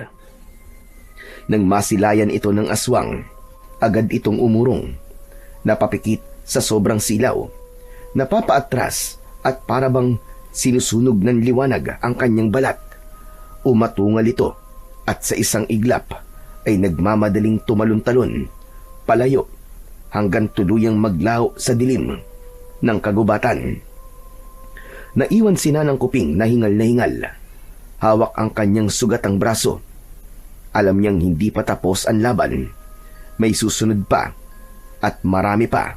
Nang masilayan ito ng aswang, agad itong umurong. Napapikit sa sobrang silaw, napapaatras at parabang sinusunog ng liwanag ang kanyang balat. Umatungal ito at sa isang iglap ay nagmamadaling tumalon-talon, palayo, hanggang tuluyang maglaho sa dilim ng kagubatan. Naiwan si Nanang Kuping na hingal na hingal. Hawak ang kanyang sugatang braso. Alam niyang hindi pa tapos ang laban. May susunod pa at marami pa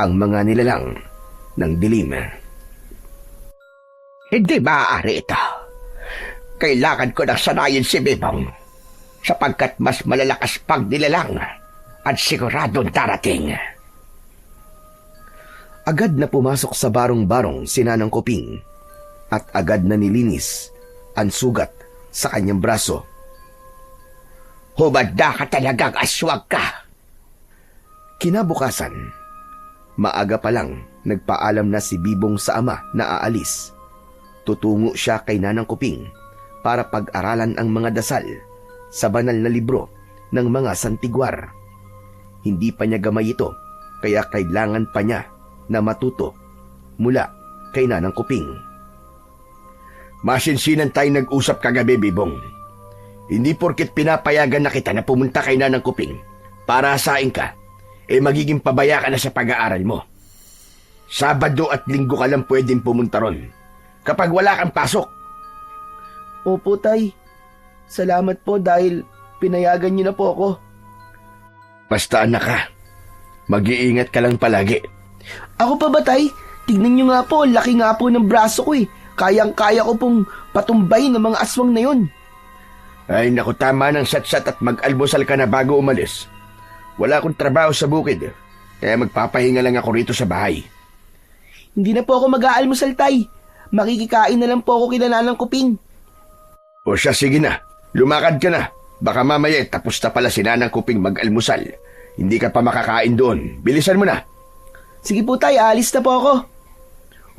ang mga nilalang ng dilim. Hindi maaari ito. Kailangan ko na sanayin si Bibong sapagkat mas malalakas pang nilalang at siguradong darating. Agad na pumasok sa barong-barong si Nanang Kuping at agad na nilinis ang sugat sa kanyang braso. Humanda ka talagang aswag ka. Kinabukasan, maaga pa lang nagpaalam na si Bibong sa ama na aalis. Tutungo siya kay Nanang Kuping para pag-aralan ang mga dasal sa banal na libro ng mga santigwar. Hindi pa niya gamay ito, kaya kailangan pa niya na matuto mula kay Nanang Kuping. Masinsinan tayo nag-usap kagabi, Bibong. Hindi porket pinapayagan na kita na pumunta kay Nanang Kuping para asain ka, magiging pabaya ka na sa pag-aaral mo. Sabado at Linggo ka lang pwedeng pumunta ron kapag wala kang pasok. Opo, Tay. Salamat po dahil pinayagan niyo na po ako. Basta anak ka, mag-iingat ka lang palagi. Ako pa ba, Tay? Tignan niyo nga po, laki nga po ng braso ko eh. Kayang-kaya ko pong patumbayin ng mga aswang na yun. Ay naku, tama ng satsat at mag-almusal ka na bago umalis. Wala akong trabaho sa bukid, kaya magpapahinga lang ako rito sa bahay. Hindi na po ako mag-aalmusal, Tay. Makikikain na lang po ako kina Nanang Kuping. O siya, sige na. Lumakad ka na. Baka mamaya tapos na pala si Nanang Kuping mag-almusal. Hindi ka pa makakain doon. Bilisan mo na. Sige po, Tay. Aalis na po ako.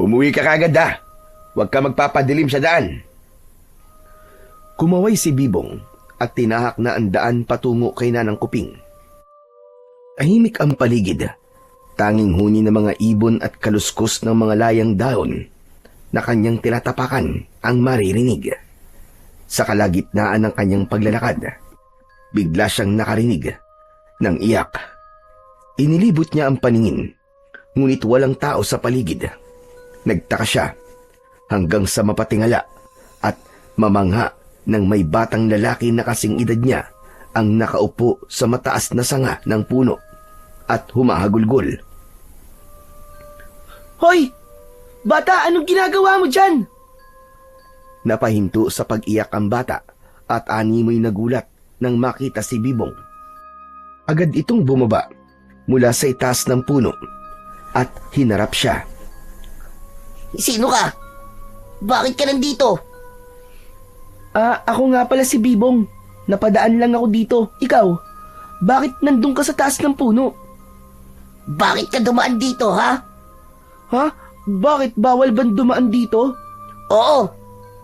Umuwi ka kagad ha. Huwag ka magpapadilim sa daan. Kumaway si Bibong at tinahak na ang daan patungo kay Nanang Kuping. Tahimik ang paligid. Tanging huni ng mga ibon at kaluskos ng mga layang daon na kanyang tinatapakan ang maririnig. Sa kalagitnaan ng kanyang paglalakad, bigla siyang nakarinig ng iyak. Inilibot niya ang paningin, ngunit walang tao sa paligid. Nagtaka siya hanggang sa mapatingala at mamangha ng may batang lalaki na kasing edad niya ang nakaupo sa mataas na sanga ng puno at humahagulgol. Hoy! Bata, anong ginagawa mo dyan? Napahinto sa pag-iyak ang bata at animoy nagulat nang makita si Bibong. Agad itong bumaba mula sa itaas ng puno at hinarap siya. Sino ka? Bakit ka nandito? Ako nga pala si Bibong. Napadaan lang ako dito. Ikaw, bakit nandun ka sa taas ng puno? Bakit ka dumaan dito, ha? Ha? Bakit bawal bang dumaan dito? Oo,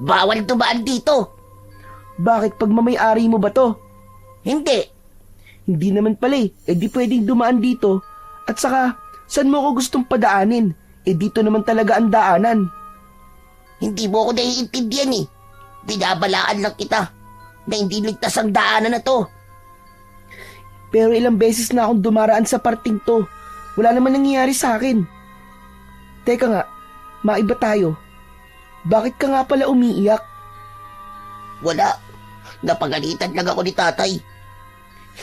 bawal dumaan dito. Bakit pagmamay-ari mo ba to? Hindi. Hindi naman pala eh. Di pwedeng dumaan dito. At saka, saan mo ko gustong padaanin? Dito naman talaga ang daanan. Hindi mo ako naiintindihan eh. Binabalaan lang kita na hindi ligtas ang daanan na to. Pero ilang beses na akong dumaraan sa parting to. Wala naman nangyayari sa akin. Teka nga, maiba tayo. Bakit ka nga pala umiiyak? Wala. Napagalitan lang ako ni tatay.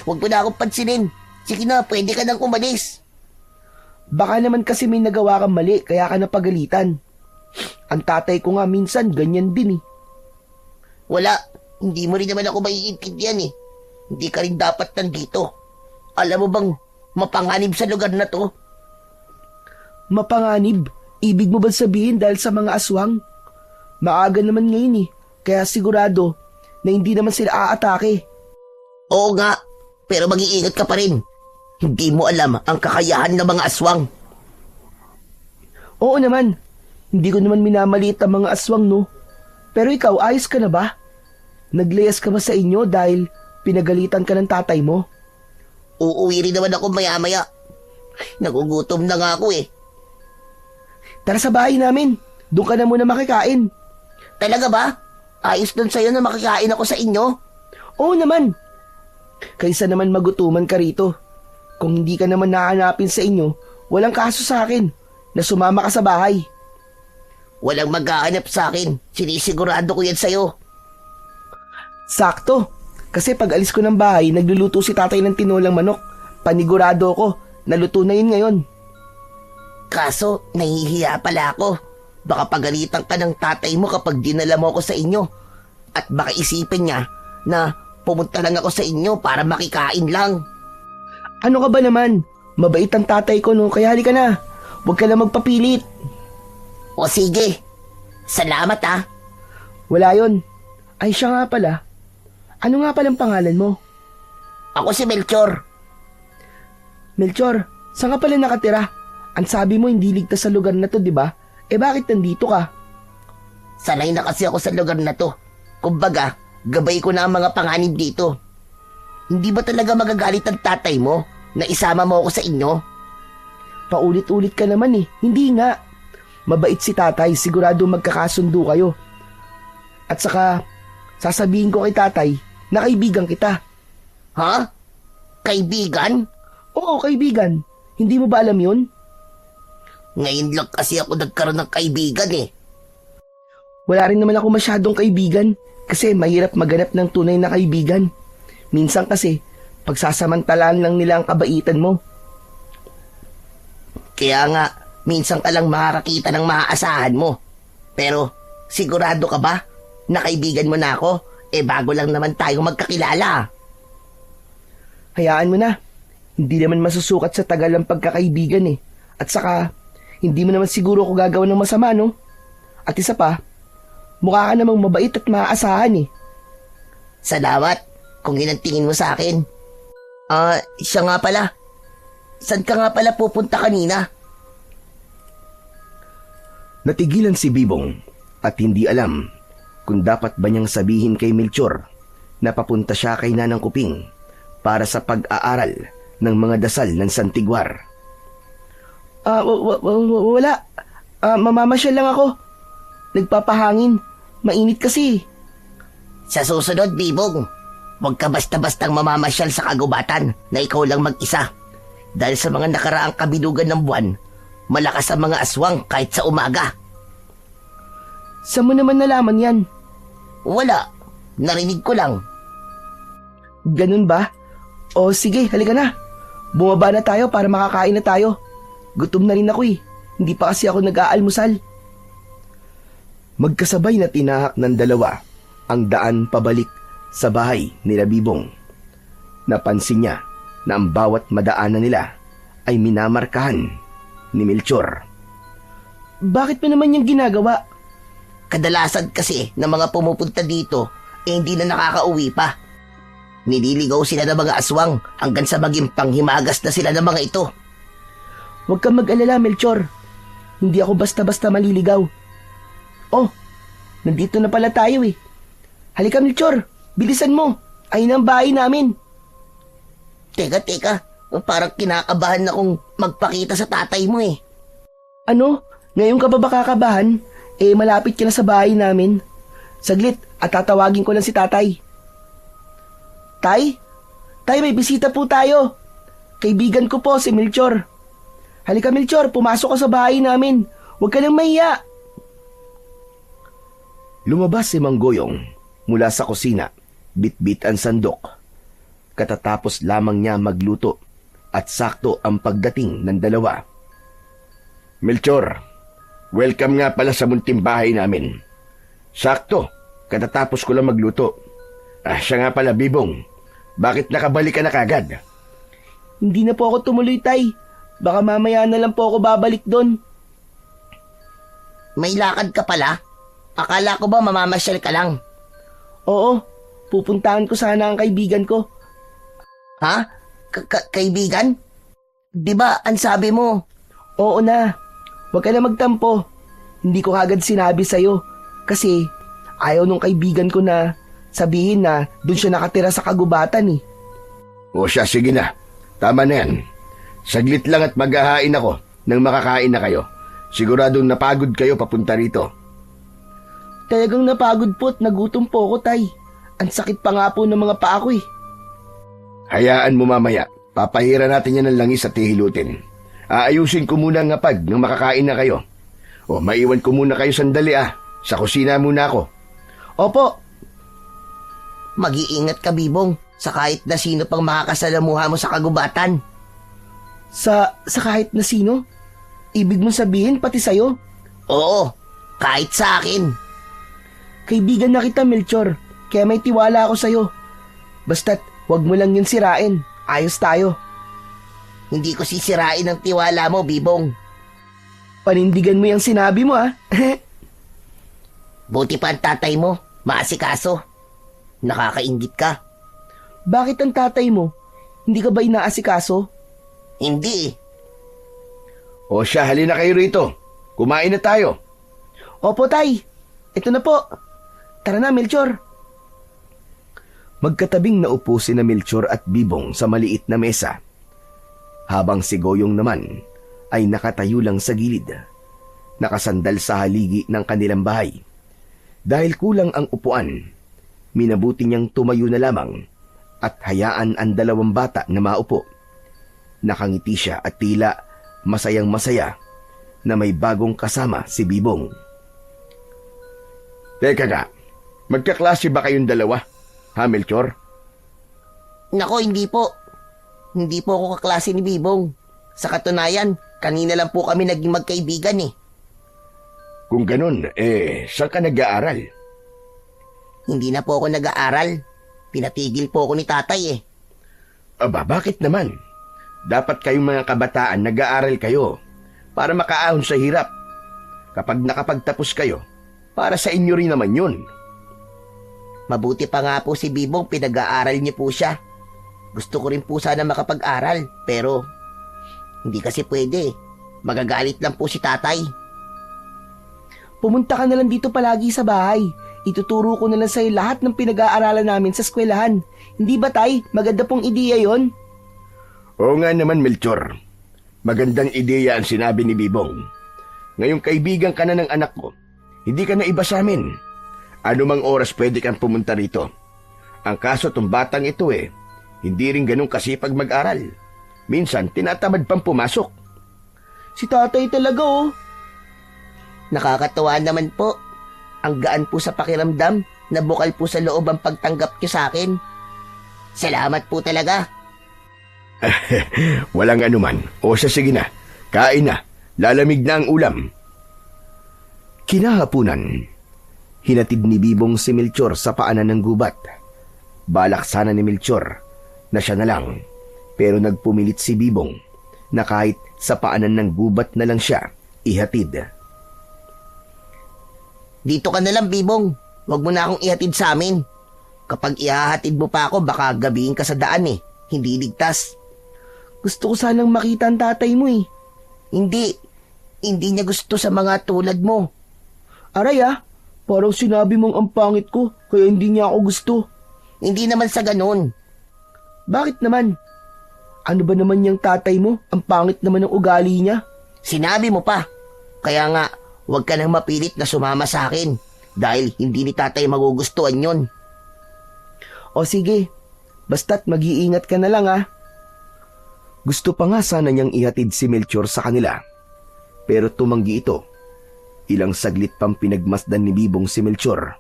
Huwag mo na akong pansinin. Sige na, pwede ka nang umalis. Baka naman kasi may nagawa kang mali kaya ka napagalitan. Ang tatay ko nga minsan ganyan din eh. Wala. Hindi mo rin naman ako maiintindihan eh. Hindi ka rin dapat nandito. Alam mo bang mapanganib sa lugar na to? Mapanganib? Ibig mo ba sabihin dahil sa mga aswang? Maaga naman ngayon eh, kaya sigurado na hindi naman sila aatake. Oo nga, pero mag-iingat ka pa rin. Hindi mo alam ang kakayahan ng mga aswang. Oo naman, hindi ko naman minamaliit ang mga aswang no. Pero ikaw, ayos ka na ba? Naglayas ka ba sa inyo dahil pinagalitan ka ng tatay mo? Uuwi rin naman ako maya-maya. Nagugutom na nga ako eh. Tara sa bahay namin, doon ka na muna makikain. Talaga ba? Ayos doon sa'yo na makikain ako sa inyo? Oo naman. Kaysa naman magutuman ka rito. Kung hindi ka naman nahanapin sa inyo, walang kaso sa akin na sumama ka sa bahay. Walang mag-aanap sa akin. Sinisigurado ko yan sa'yo. Sakto. Kasi pag alis ko ng bahay, nagluluto si tatay ng tinolang manok. Panigurado ko, naluto na yun ngayon. Kaso, nahihiya pala ako. Baka pagalitan ka ng tatay mo kapag dinala mo ako sa inyo. At baka isipin niya na pumunta lang ako sa inyo para makikain lang. Ano ka ba naman? Mabait ang tatay ko no, kaya halika na. Huwag ka na magpapilit. O sige. Salamat ah. Wala yon. Ay siya nga pala. Ano nga palang pangalan mo? Ako si Melchor. Melchor, saan ka pala nakatira? Ang sabi mo hindi ligtas sa lugar na to, di ba? Bakit nandito ka? Sanay na kasi ako sa lugar na to. Kumbaga, gabay ko na ang mga panganib dito. Hindi ba talaga magagalit ang tatay mo na isama mo ako sa inyo? Paulit-ulit ka naman eh. Hindi nga. Mabait si tatay, sigurado magkakasundo kayo. At saka, sasabihin ko kay tatay na kaibigan kita. Ha? Kaibigan? Oo, kaibigan. Hindi mo ba alam yun? Ngayon lang kasi ako nagkaroon ng kaibigan eh. Wala rin naman ako masyadong kaibigan kasi mahirap maganap ng tunay na kaibigan. Minsan kasi, pagsasamantalaan lang nila ang kabaitan mo. Kaya nga, minsan ka lang makakakita ng maaasahan mo. Pero, sigurado ka ba na kaibigan mo na ako? Bago lang naman tayo magkakilala. Hayaan mo na. Hindi naman masusukat sa tagal ng pagkakaibigan eh. At saka, hindi mo naman siguro ako gagawa ng masama, no? At isa pa, mukha ka namang mabait at maaasahan eh. Salamat kung yun ang tingin mo sa akin. Siya nga pala. Saan ka nga pala pupunta kanina? Natigilan si Bibong at hindi alam kung dapat ba niyang sabihin kay Melchor na papunta siya kay Nanang Kuping para sa pag-aaral ng mga dasal ng Santiguar. Wala. Mamamasyal lang ako. Nagpapahangin. Mainit kasi. Sa susunod, Bibong, huwag ka basta-bastang mamamasyal sa kagubatan na ikaw lang mag-isa. Dahil sa mga nakaraang kabilugan ng buwan, malakas ang mga aswang kahit sa umaga. Saan mo naman nalaman yan? Wala, narinig ko lang. Ganun ba? O sige, halika na. Bumaba na tayo para makakain na tayo. Gutom na rin ako eh. Hindi pa kasi ako nag-aalmusal. Magkasabay na tinahak ng dalawa ang daan pabalik sa bahay nila Bibong. Napansin niya na ang bawat madaanan nila ay minamarkahan ni Melchor. Bakit mo naman yung ginagawa? Kadalasan kasi ng mga pumupunta dito hindi na nakakauwi pa. Nililigaw sila ng mga aswang hanggang sa maging panghimagas na sila ng mga ito. Huwag kang mag-alala, Melchor. Hindi ako basta-basta maliligaw. Oh, nandito na pala tayo eh. Halika, Melchor. Bilisan mo. Ayun ang bahay namin. Teka, parang kinakabahan akong magpakita sa tatay mo eh. Ano? Ngayon ka ba kakabahan? Malapit ka na sa bahay namin. Saglit, at tatawagin ko lang si tatay. Tay? Tay, may bisita po tayo. Kaibigan ko po, si Melchor. Halika, Melchor, pumasok ka sa bahay namin. Huwag ka nang mahiya. Lumabas si Manggoyong mula sa kusina, bitbit ang sandok. Katatapos lamang niya magluto at sakto ang pagdating ng dalawa. Melchor, welcome nga pala sa munting bahay namin. Sakto, katatapos ko lang magluto. Siya nga pala, Bibong. Bakit nakabalik ka na kagad? Hindi na po ako tumuloy, tay. Baka mamaya na lang po ako babalik doon. May lakad ka pala? Akala ko ba mamamasyal ka lang? Oo, pupuntahan ko sana ang kaibigan ko. Ha? Kaibigan? Di ba ang sabi mo? Oo na, huwag ka na magtampo. Hindi ko kagad sinabi sa'yo kasi ayaw nung kaibigan ko na sabihin na doon siya nakatira sa kagubatan eh. O siya, sige na. Tama na yan. Saglit lang at maghahain ako nang makakain na kayo. Siguradong napagod kayo papunta rito. Talagang napagod po at nagutom po ako, tay. Ang sakit pa nga po ng mga paa ko eh. Hayaan mo mamaya. Papahira natin yan ng langis at hihilutin. Aayusin ko muna ang ngapag nang makakain na kayo. O maiwan ko muna kayo sandali Sa kusina muna ako. Opo. Mag-iingat ka, Bibong, sa kahit na sino pang makakasalamuha mo sa kagubatan. Sa kahit na sino? Ibig mong sabihin pati sa'yo? Oo, kahit sa akin. Kaibigan na kita, Melchor. Kaya may tiwala ako sa'yo. Basta't wag mo lang yun sirain. Ayos tayo. Hindi ko sisirain ang tiwala mo, Bibong. Panindigan mo yung sinabi mo, Buti pa ang tatay mo, maasikaso. Nakakaingit ka. Bakit ang tatay mo? Hindi ka ba inaasikaso? Hindi. O siya, halina kayo rito. Kumain na tayo. Opo, tay. Ito na po. Tara na, Melchor. Magkatabing naupo sina Melchor at Bibong sa maliit na mesa. Habang si Goyong naman ay nakatayo lang sa gilid, nakasandal sa haligi ng kanilang bahay. Dahil kulang ang upuan, minabuti niyang tumayo na lamang at hayaan ang dalawang bata na maupo. Nakangiti siya at tila masayang masaya na may bagong kasama si Bibong. Teka nga, magkaklase ba kayong dalawa? Ha, Melchor? Nako, hindi po. Hindi po ako kaklase ni Bibong. Sa katunayan, kanina lang po kami naging magkaibigan eh. Kung ganun, saan ka nag-aaral? Hindi na po ako nag-aaral. Pinatigil po ako ni tatay eh. Aba, bakit naman? Dapat kayong mga kabataan nag-aaral kayo para makaahon sa hirap. Kapag nakapagtapos kayo, para sa inyo rin naman yun. Mabuti pa nga po si Bibong, pinag-aaral niyo po siya. Gusto ko rin po sana makapag-aral, pero hindi kasi pwede. Magagalit lang po si tatay. Pumunta ka na lang dito palagi sa bahay. Ituturo ko na lang sa'yo lahat ng pinag-aaralan namin sa eskwelahan. Hindi ba, tay? Maganda pong ideya yon. Oo nga naman, Melchor. Magandang ideya ang sinabi ni Bibong. Ngayong kaibigan ka na ng anak ko, hindi ka na iba sa amin. Anumang oras pwede kang pumunta rito. Ang kaso tong batang ito hindi rin ganun kasipag mag-aral. Minsan, tinatamad pang pumasok. Si tatay talaga oh. Nakakatuwa naman po. Ang gaan po sa pakiramdam na bukal po sa loob ang pagtanggap niyo sa akin. Salamat po talaga. Walang anuman. O sige na, kain na. Lalamig na ang ulam. Kinahapunan, hinatid ni Bibong si Melchor sa paanan ng gubat. Balak sana ni Melchor na siya na lang, pero nagpumilit si Bibong na kahit sa paanan ng gubat na lang siya ihatid. Dito ka na lang, Bibong. Huwag mo na akong ihatid sa amin. Kapag ihahatid mo pa ako, baka gabihin ka sa daan Hindi ligtas. Gusto ko sanang makita ang tatay mo eh. Hindi. Hindi niya gusto sa mga tulad mo. Aray parang sinabi mong ang pangit ko, kaya hindi niya ako gusto. Hindi naman sa ganun. Bakit naman? Ano ba naman yung tatay mo? Ang pangit naman ng ugali niya. Sinabi mo pa. Kaya nga, huwag ka nang mapilit na sumama sa akin. Dahil hindi ni tatay magugustuhan yon. O sige, basta't mag-iingat ka na lang Gusto pa nga sana niyang ihatid si Melchor sa kanila, pero tumanggi ito. Ilang saglit pang pinagmasdan ni Bibong si Melchor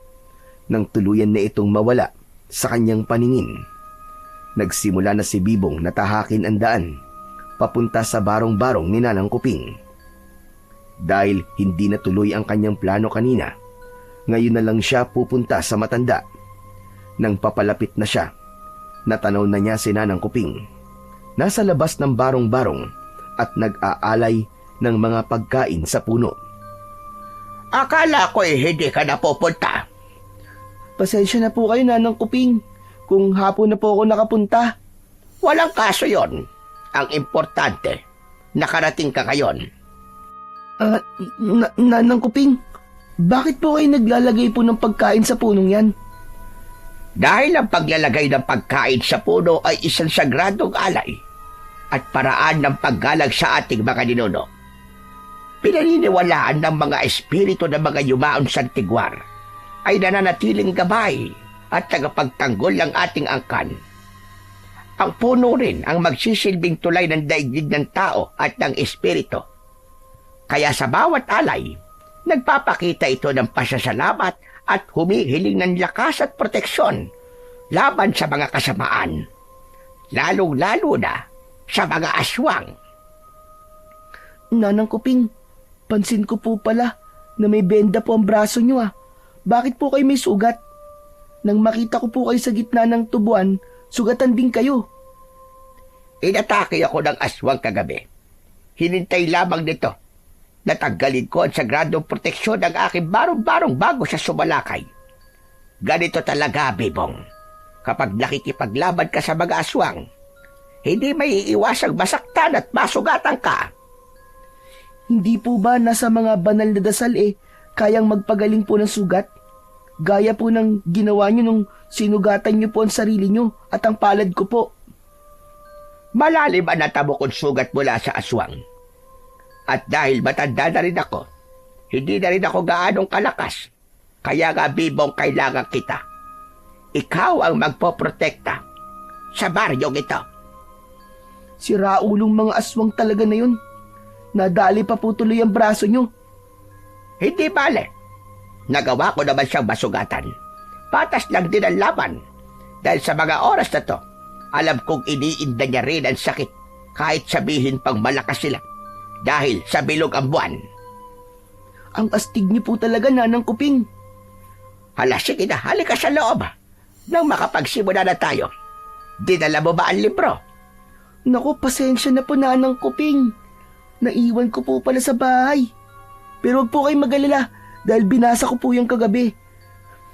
nang tuluyan na itong mawala sa kanyang paningin. Nagsimula na si Bibong na tahakin ang daan papunta sa barong-barong ni Nanang Kuping. Dahil hindi natuloy ang kanyang plano kanina, ngayon na lang siya pupunta sa matanda. Nang papalapit na siya, natanaw na niya si Nanang Kuping. Nasa labas ng barong-barong at nag-aalay ng mga pagkain sa puno. Akala ko hindi ka na pupunta. Pasensya na po kayo, Nanang Kuping, kung hapon na po ako nakapunta. Walang kaso yon. Ang importante, nakarating ka ngayon. Nanang Kuping, bakit po kayo naglalagay po ng pagkain sa punong yan? Dahil ang paglalagay ng pagkain sa puno ay isang sagradong alay at paraan ng paggalang sa ating mga ninuno. Pinaniniwalaan ng mga espiritu ng mga yumaon sa tigwar ay nananatiling gabay at tagapagtanggol ng ating angkan. Ang puno rin ang magsisilbing tulay ng daigdig ng tao at ng espiritu. Kaya sa bawat alay, nagpapakita ito ng pasasalamat at humihiling ng lakas at proteksyon laban sa mga kasamaan, lalong-lalo na sa mga aswang. Nanang Kuping, pansin ko po pala na may benda po ang braso nyo Bakit po kayo may sugat? Nang makita ko po kayo sa gitna ng tubuan, sugatan din kayo. Inatake ako ng aswang kagabi. Hinintay lamang nito. Natanggalin ko ang sagradong proteksyon ng aking barong-barong bago siya sumalakay. Ganito talaga, Bibong. Kapag nakikipaglaban ka sa mga aswang, hindi may iiwasang masaktan at masugatan ka. Hindi po ba nasa mga banal na dasal kayang magpagaling po ng sugat? Gaya po ng ginawa nyo nung sinugatan nyo po ang sarili nyo at ang palad ko po. Malalim ang natamo kong sugat mula sa aswang. At dahil matanda na rin ako, hindi na rin ako gaanong kalakas. Kaya nga, Bibong, kailangan kita. Ikaw ang magpoprotekta sa baryong ito. Si Raulong mga aswang talaga na yun. Nadali pa po tuloy ang braso nyo. Hindi bale. Nagawa ko naman siyang masugatan. Patas lang din ang laban. Dahil sa mga oras na to, alam kong iniinda niya rin ang sakit kahit sabihin pang malakas sila. Dahil sa bilog ang buwan. Ang astig niyo po talaga, Nanang Kuping. Hala, sige na, halika sa loob. Nang makapagsimula na tayo. Dinala mo ba ang libro? Naku, pasensya na po, Nanang Kuping. Naiwan ko po pala sa bahay. Pero huwag po kayong mag-alala dahil binasa ko po yung kagabi.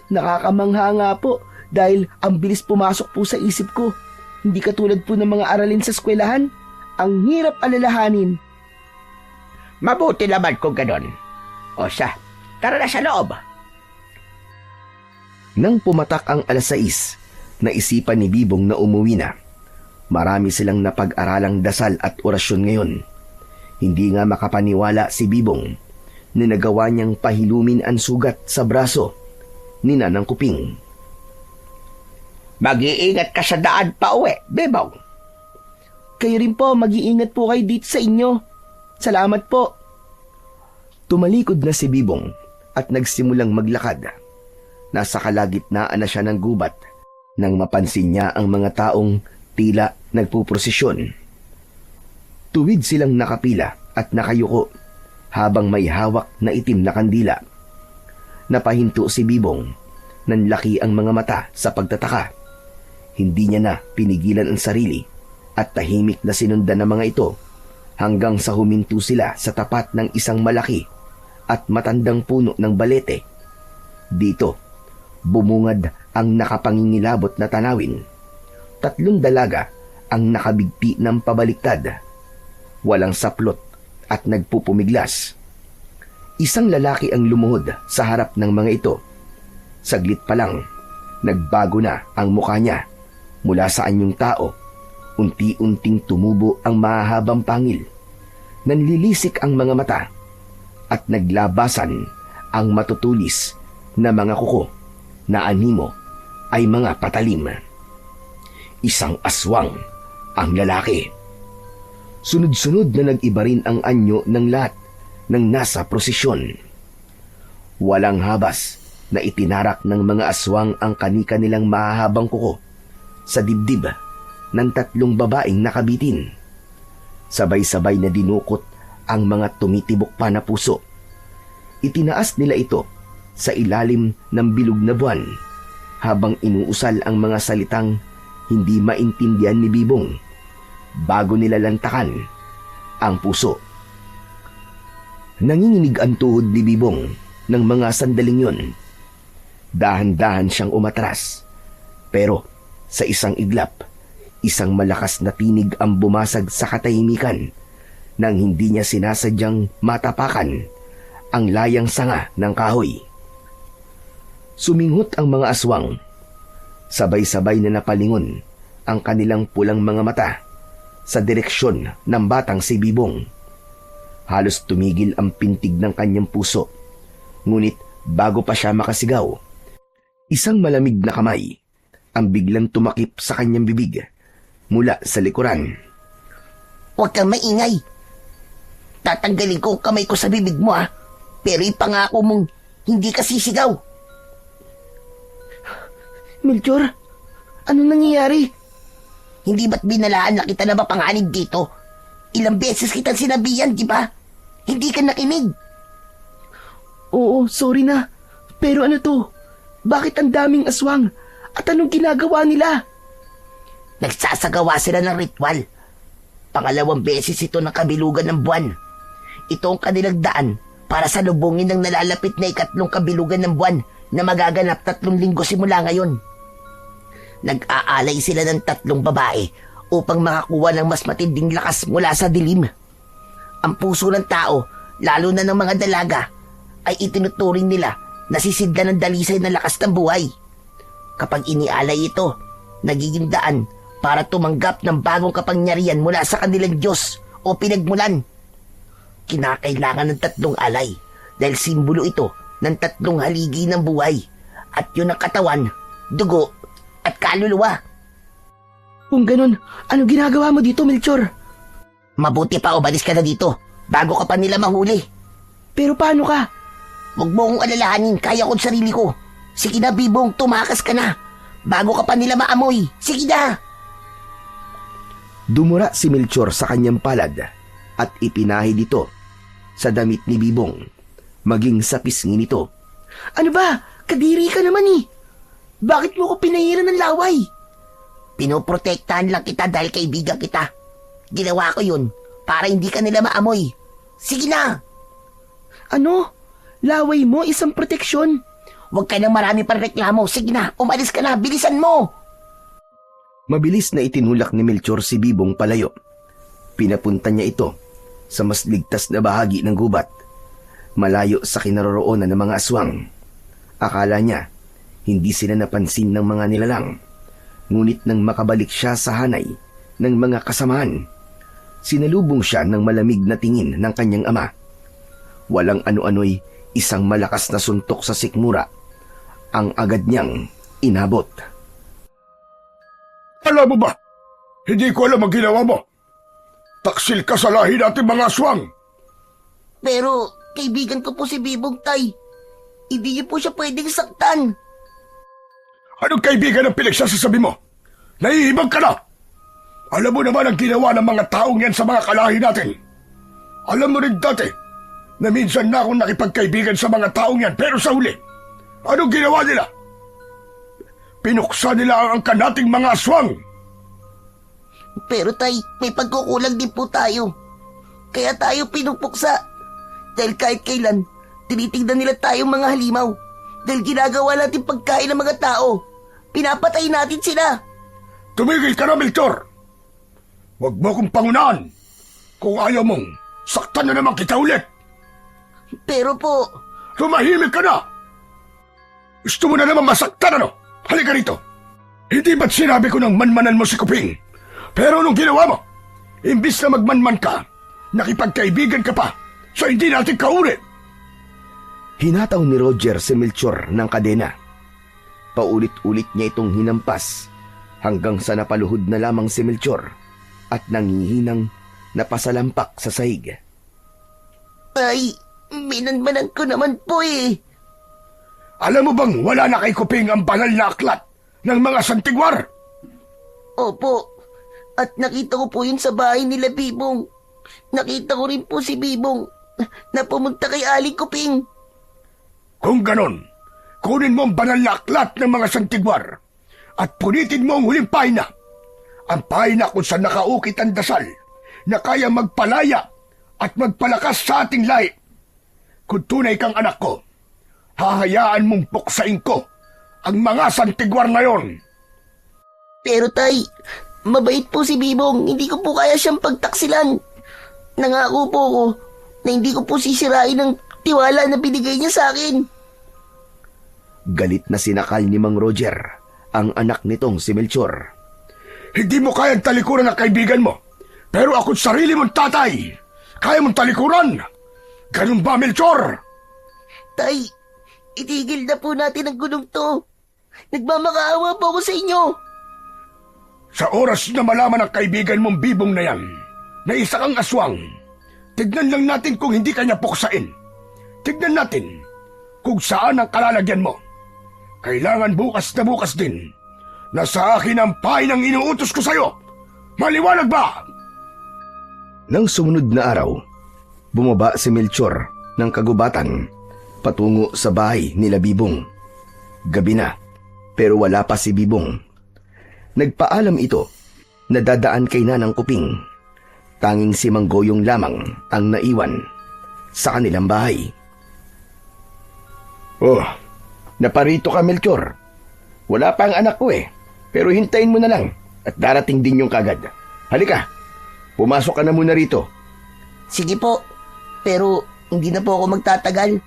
Nakakamangha nga po dahil ang bilis pumasok po sa isip ko. Hindi katulad po ng mga aralin sa eskwelahan. Ang hirap alalahanin. Mabuti naman kung ganon. O siya, tara na sa loob. Nang pumatak ang 6:00, naisipan ni Bibong na umuwi na. Marami silang napag-aralang dasal at orasyon ngayon. Hindi nga makapaniwala si Bibong na nagawa niyang pahilumin ang sugat sa braso ni Nanang Kuping. Mag-iingat ka sa daan pa uwi, Bebong. Kayo rin po, mag-iingat po kayo dito sa inyo. Salamat po. Tumalikod na si Bibong at nagsimulang maglakad. Nasa kalagitnaan na siya ng gubat nang mapansin niya ang mga taong tila nagpuprosesyon. Tuwid silang nakapila at nakayuko habang may hawak na itim na kandila. Napahinto si Bibong. Nanlaki ang mga mata sa pagtataka. Hindi niya na pinigilan ang sarili at tahimik na sinundan ng mga ito hanggang sa huminto sila sa tapat ng isang malaki at matandang puno ng balete. Dito, bumungad ang nakapangingilabot na tanawin. 3 dalaga ang nakabigti ng pabaliktad. Walang saplot at nagpupumiglas. Isang lalaki ang lumuhod sa harap ng mga ito. Saglit pa lang, nagbago na ang mukha niya. Mula sa anyong tao, unti-unting tumubo ang mahahabang pangil. Nanlilisik ang mga mata at naglabasan ang matutulis na mga kuko na animo ay mga patalim. Isang aswang ang lalaki. Sunod-sunod na nag-iba rin ang anyo ng lahat ng nasa prosesyon. Walang habas na itinarak ng mga aswang ang kani-kanilang mahahabang kuko sa dibdib ng 3 babaeng nakabitin. Sabay-sabay na dinukot ang mga tumitibok pa na puso. Itinaas nila ito sa ilalim ng bilog na buwan habang inuusal ang mga salitang hindi maintindihan ni Bibong bago nila lantakan ang puso. Nanginginig ang tuhod ni Bibong ng mga sandaling yun. Dahan-dahan siyang umatras, pero sa isang iglap, isang malakas na tinig ang bumasag sa katahimikan nang hindi niya sinasadyang matapakan ang layang sanga ng kahoy. Suminghot ang mga aswang. Sabay-sabay na napalingon ang kanilang pulang mga mata sa direksyon ng batang si Bibong. Halos tumigil ang pintig ng kanyang puso. Ngunit bago pa siya makasigaw, isang malamig na kamay ang biglang tumakip sa kanyang bibig mula sa likuran. Huwag kang maingay. Tatanggalin ko ang kamay ko sa bibig mo pero ipangako mong hindi ka sisigaw. Melchor, ano nangyayari? Hindi ba't binalaan na kita na mapanganib dito? Ilang beses kitang sinabihan, di ba? Hindi ka nakinig. Oo, sorry na. Pero ano to? Bakit ang daming aswang? At anong ginagawa nila? Nagsasagawa sila ng ritual. 2 beses ito ng kabilugan ng buwan. Ito ang kanilang daan para salubungin ng nalalapit na 3 kabilugan ng buwan na magaganap 3 linggo simula ngayon. Nag-aalay sila ng 3 babae upang makakuha ng mas matinding lakas mula sa dilim. Ang puso ng tao, lalo na ng mga dalaga, ay itinuturing nila na sisidla ng dalisay na lakas ng buhay. Kapag inialay ito, nagiging daan para tumanggap ng bagong kapangyarihan mula sa kanilang Diyos o pinagmulan. Kinakailangan ng 3 alay dahil simbolo ito ng 3 haligi ng buhay at yun ang katawan, dugo at kaluluwa. Kung ganun, ano ginagawa mo dito, Melchor? Mabuti pa umalis ka na dito bago ka pa nila mahuli. Pero paano ka? Huwag mo akong alalahanin, kaya ko't sarili ko. Sige na, Bibong, tumakas ka na bago ka pa nila maamoy. Sige na! Dumura si Melchor sa kanyang palad at ipinahid ito sa damit ni Bibong, maging sa pisngi nito. Ano ba? Kadiri ka naman eh. Bakit mo ko pinahiran ng laway? Pinoprotektahan lang kita dahil kaibigan kita. Ginawa ko yun para hindi ka nila maamoy. Sige na! Ano? Laway mo isang proteksyon? Huwag ka nang marami pang reklamo. Sige na, umalis ka na, bilisan mo! Mabilis na itinulak ni Melchor si Bibong palayo. Pinapunta niya ito sa mas ligtas na bahagi ng gubat, malayo sa kinaroroonan ng mga aswang. Akala niya hindi sila napansin ng mga nilalang. Ngunit nang makabalik siya sa hanay ng mga kasamahan, sinalubong siya ng malamig na tingin ng kanyang ama. Walang ano-ano'y isang malakas na suntok sa sikmura ang agad niyang inabot. Alam mo ba, hindi ko alam ang ginawa mo. Taksil ka sa lahi natin mga aswang. Pero, kaibigan ko po si Bibong, Tay. Hindi niyo po siya pwedeng saktan. Anong kaibigan ang pinagsasasabi mo? Nahihibag ka na! Alam mo naman ang ginawa ng mga taong yan sa mga kalahi natin. Alam mo rin dati na minsan na akong nakipagkaibigan sa mga taong yan, pero sa huli, anong ginawa nila? Pinuksa nila ang angkan nating mga aswang. Pero Tay, may pagkukulang din po tayo. Kaya tayo pinupuksa. Dahil kahit kailan, tinitignan nila tayong mga halimaw. Dahil ginagawa natin pagkain ng mga tao. Pinapatay natin sila. Tumigil ka na, Melchor! Huwag mo akong pangunahan. Kung ayaw mong, saktan na naman kita ulit. Pero po, Tumahimik ka na! Gusto mo na naman masaktan, ano? Halika rito. Hindi ba't sinabi ko nang manmanan mo si Kuping? Pero anong ginawa mo? Imbis na magmanman ka, nakipagkaibigan ka pa, so hindi natin kauri. Hinataw ni Roger si Melchor ng kadena. Paulit-ulit niya itong hinampas hanggang sa napaluhod na lamang si Melchor at nangihinang napasalampak sa sahig. Tay, minanmanan ko naman po eh. Alam mo bang wala na kay Kuping ang banal na aklat ng mga santigwar? Opo, at nakita ko po yun sa bahay nila Bibong. Nakita ko rin po si Bibong na pumunta kay Aling Kuping. Kung ganon, kunin mo ang banal na aklat ng mga santigwar at punitin mo ang huling pahina. Ang pahina kung saan nakaukit ang dasal na kaya magpalaya at magpalakas sa ating lahi. Kung tunay kang anak ko, hahayaan mong puksain ko ang mga santigwar na yon. Pero Tay, mabait po si Bibong. Hindi ko po kaya siyang pagtaksilan. Nangako po ako na hindi ko po sisirain ang tiwala na binigay niya sa akin. Galit na sinakal ni Mang Roger ang anak nitong si Melchor. Hindi mo kayang talikuran ang kaibigan mo, pero ako't sarili mong tatay. Kaya mong talikuran. Ganun ba, Melchor? Tay, itigil na po natin ang gulong to. Nagmamakaawa po ako sa inyo. Sa oras na malaman ang kaibigan mong Bibong na yan, na isa kang aswang, tignan lang natin kung hindi kanya puksain. Tignan natin kung saan ang kalalagyan mo. Kailangan bukas na bukas din na sa akin ang pahinang inuutos ko sa'yo. Maliwanag ba? Nang sumunod na araw, bumaba si Melchor ng kagubatan patungo sa bahay nila Bibong. Gabi na, pero wala pa si Bibong. Nagpaalam ito na dadaan kay Nanang Kuping. Tanging si Mang Goyong lamang ang naiwan sa kanilang bahay. Oh, Naparito ka, Melchor. Wala pa ang anak ko eh, pero hintayin mo na lang at darating din yung kagad. Halika, pumasok ka na muna rito. Sige po, pero hindi na po ako magtatagal.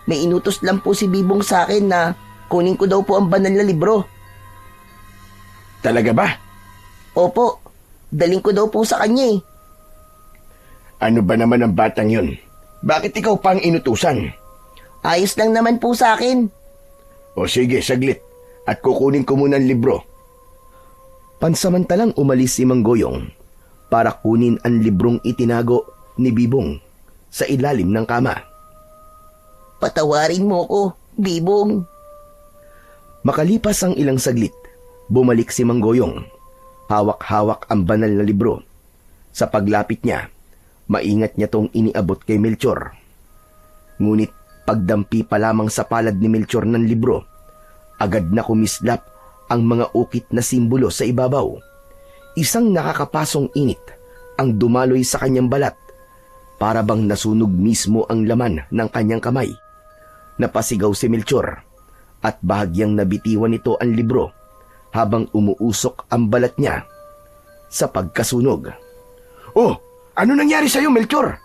May inutos lang po si Bibong sa akin na kunin ko daw po ang banal na libro. Talaga ba? Opo, daling ko daw po sa kanya eh. ano ba naman ang batang yun? Bakit ikaw pang inutusan? Ayos lang naman po sa akin. O sige, saglit. At kukunin ko muna ang libro. Pansamantalang umalis si Mang Goyong para kunin ang librong itinago ni Bibong sa ilalim ng kama. Patawarin mo ko, Bibong. Makalipas ang ilang saglit, bumalik si Mang Goyong. Hawak-hawak ang banal na libro. Sa paglapit niya, maingat niya tong iniabot kay Melchor. Ngunit pagdampi pa lamang sa palad ni Melchor ng libro, agad na kumislap ang mga ukit na simbolo sa ibabaw. Isang nakakapasong init ang dumaloy sa kanyang balat, para bang nasunog mismo ang laman ng kanyang kamay. Napasigaw si Melchor at bahagyang nabitiwan nito ang libro habang umuusok ang balat niya sa pagkasunog. Oh, ano nangyari sa'yo, Melchor?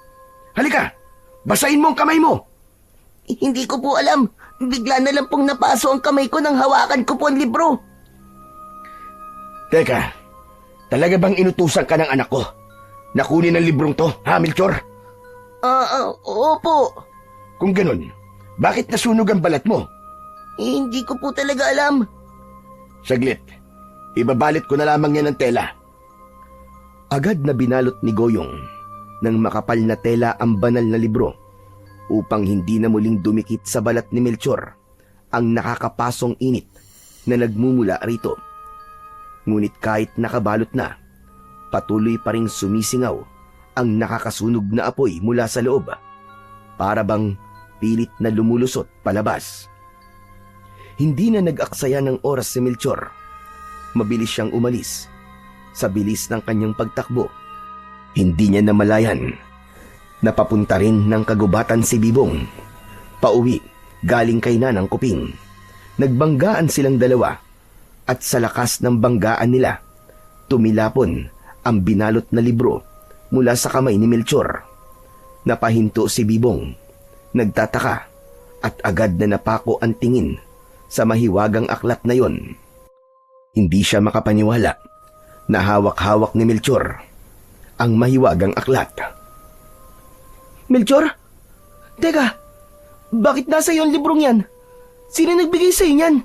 Halika, basahin mo ang kamay mo. Hindi ko po alam. Bigla na lang pong napaso ang kamay ko nang hawakan ko po ang libro. Teka, talaga bang inutusan ka ng anak ko na kunin ang librong to, ha, Melchor? Opo. Kung ganun, bakit nasunog ang balat mo? Hindi ko po talaga alam. Saglit. Ibabalit ko na lamang yan ng tela. Agad na binalot ni Goyong ng makapal na tela ang banal na libro upang hindi na muling dumikit sa balat ni Melchor ang nakakapasong init na nagmumula rito. Ngunit kahit nakabalot na, patuloy pa ring sumisingaw ang nakakasunog na apoy mula sa loob, para bang pilit na lumulusot palabas. Hindi na nag-aksaya ng oras si Melchor. Mabilis siyang umalis. Sa bilis ng kanyang pagtakbo, hindi niya namalayan. Napapunta rin ng kagubatan si Bibong. Pauwi, galing kay Nanang Kuping. Nagbanggaan silang dalawa, at sa lakas ng banggaan nila, tumilapon ang binalot na libro mula sa kamay ni Melchor. Napahinto si Bibong, nagtataka, at agad na napako ang tingin sa mahiwagang aklat na yon. Hindi siya makapaniwala na hawak-hawak ni Melchor ang mahiwagang aklat. Melchor? Teka, bakit nasa iyo ang librong yan? Sino nagbigay sa niyan?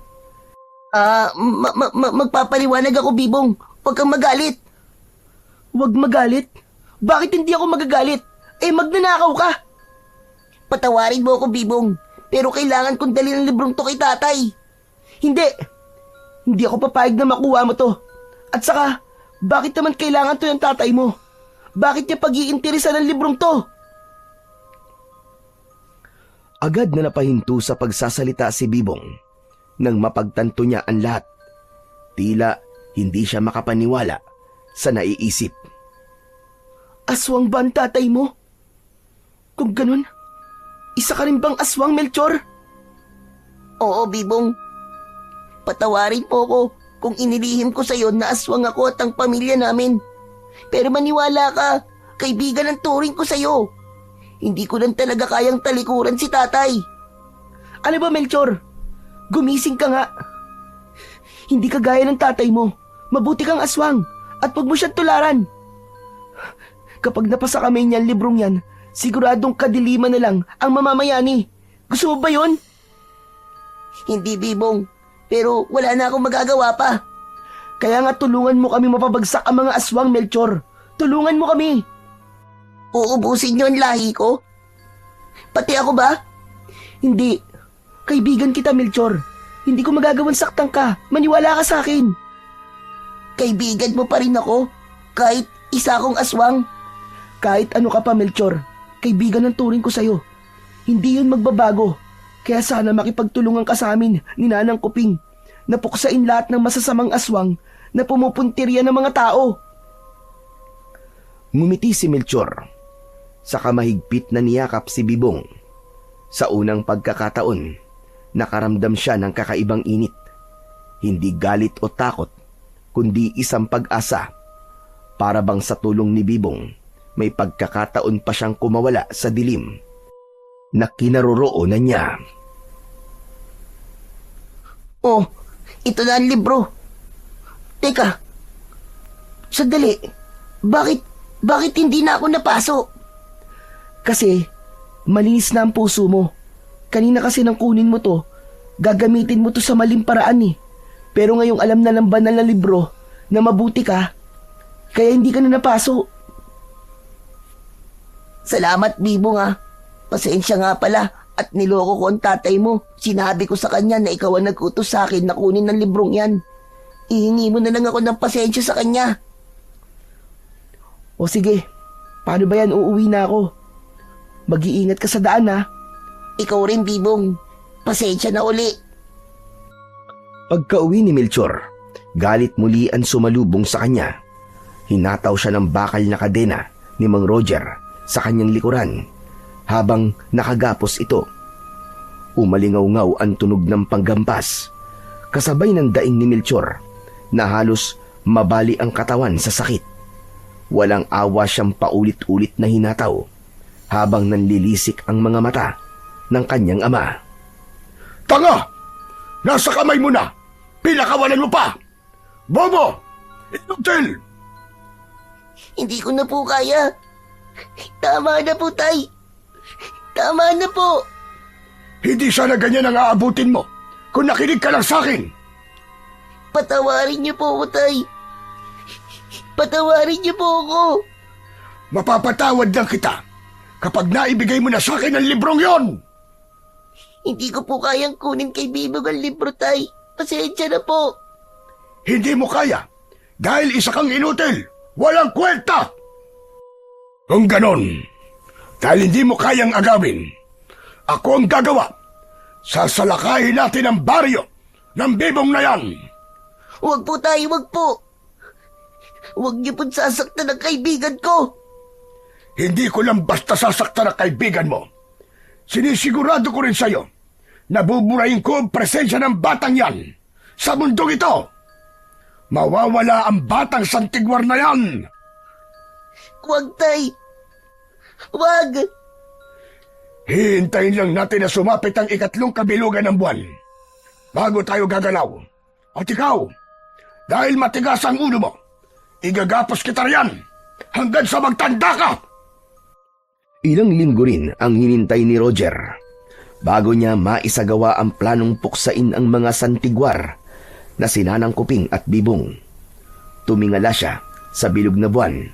Magpapaliwanag ako, Bibong. Huwag kang magalit. Huwag magalit? Bakit hindi ako magagalit? Magnanakaw ka! Patawarin mo ako, Bibong. Pero kailangan kong dalhin ang librong to kay tatay. Hindi! Hindi ako papayag na makuha mo to. At saka, bakit naman kailangan to ng tatay mo? Bakit niya pag-iinteresan ng librong to? Agad na napahinto sa pagsasalita si Bibong nang mapagtanto niya ang lahat. Tila hindi siya makapaniwala sa naiisip. Aswang ba ang tatay mo? Kung ganun, isa ka rin bang aswang, Melchor? Oo, Bibong. Patawarin mo ko kung inilihim ko sa'yo na aswang ako at ang pamilya namin. Pero maniwala ka, kaibigan ang turing ko sa'yo. Hindi ko lang talaga kayang talikuran si tatay. Ano ba, Melchor? Gumising ka nga. Hindi ka gaya ng tatay mo. Mabuti kang aswang at huwag mo siyang tularan. Kapag napasa kami niyan librong yan, siguradong kadiliman na lang ang mamamayani. Gusto mo ba yon? Hindi, Bibong. Pero wala na akong magagawa pa. Kaya nga tulungan mo kami mapabagsak ang mga aswang, Melchor. Tulungan mo kami. Uubusin niyo ang lahi ko? Pati ako ba? Hindi. Kaibigan kita, Melchor. Hindi ko magagawang saktan ka. Maniwala ka sa akin. Kaibigan mo pa rin ako? Kahit isa akong aswang? Kahit ano ka pa, Melchor. Kaibigan ang turing ko sa'yo. Hindi yun magbabago. Kaya sana makipagtulungan ka sa amin ni Nanang Kuping na puksain lahat ng masasamang aswang na pumupuntirya ng mga tao. Ngumiti si Melchor. Saka mahigpit na niyakap si Bibong. Sa unang pagkakataon, nakaramdam siya ng kakaibang init. Hindi galit o takot, kundi isang pag-asa. Para bang sa tulong ni Bibong, may pagkakataon pa siyang kumawala sa dilim na kinaroroonan niya. Oh, ito na ang libro. Teka, sandali. Bakit hindi na ako napaso? Kasi, malinis na ang puso mo. Kanina kasi nang kunin mo to, gagamitin mo to sa maling paraan eh. Pero ngayong alam na ng banal na libro na mabuti ka, kaya hindi ka na napaso. Salamat, Bibong ah. Pasensya nga pala at niloko ko ang tatay mo. Sinabi ko sa kanya na ikaw ang nag-utos sa akin na kunin ang librong yan. Ihingi mo na lang ako ng pasensya sa kanya. O sige, paano ba yan? Uuwi na ako. Mag-iingat ka sa daan ha. Ikaw rin, Bibong. Pasensya na uli. Pagka-uwi ni Melchor, galit muli ang sumalubong sa kanya. Hinataw siya ng bakal na kadena ni Mang Roger sa kanyang likuran habang nakagapos ito. Umalingaw-ngaw ang tunog ng panggampas, kasabay ng daing ni Melchor na halos mabali ang katawan sa sakit. Walang awa siyang paulit-ulit na hinataw habang nanlilisik ang mga mata ng kanyang ama. Tanga! Nasa kamay mo na! Pinakawalan mo pa! Bobo! Inutil! Hindi ko na po kaya. Tama na po, tay. Tama na po. Hindi sana ganyan ang aabutin mo kung nakinig ka lang sa akin. Patawarin niyo po ako, Tay. Patawarin niyo po ako. Mapapatawad lang kita kapag naibigay mo na sa akin ang librong yon. Hindi ko po kayang kunin kay Bibong ang libro, Tay. Pasensya na po. Hindi mo kaya dahil isa kang inutil. Walang kwenta. Kung ganon, dahil hindi mo kayang agawin, ako ang gagawa. Sasalakayin natin ang baryo ng Bibong na yan. Huwag po, Tay, huwag po. Huwag niyo po sasaktan ang kaibigan ko. Hindi ko lang basta sasaktan ang kaibigan mo. Sinisigurado ko rin sa'yo na buburahin ko ang presensya ng batang yan sa mundong ito. Mawawala ang batang Santigwar na yan. Huwag, Tay. Huwag. Hihintayin lang natin na sumapit ang 3 kabilugan ng buwan bago tayo gagalaw. At ikaw, dahil matigas ang ulo mo, igagapos kita riyan hanggang sa magtanda ka. Ilang linggo rin ang hinintay ni Roger bago niya maisagawa ang planong puksain ang mga Santigwar na sinanang Kuping at Bibong. Tumingala siya sa bilog na buwan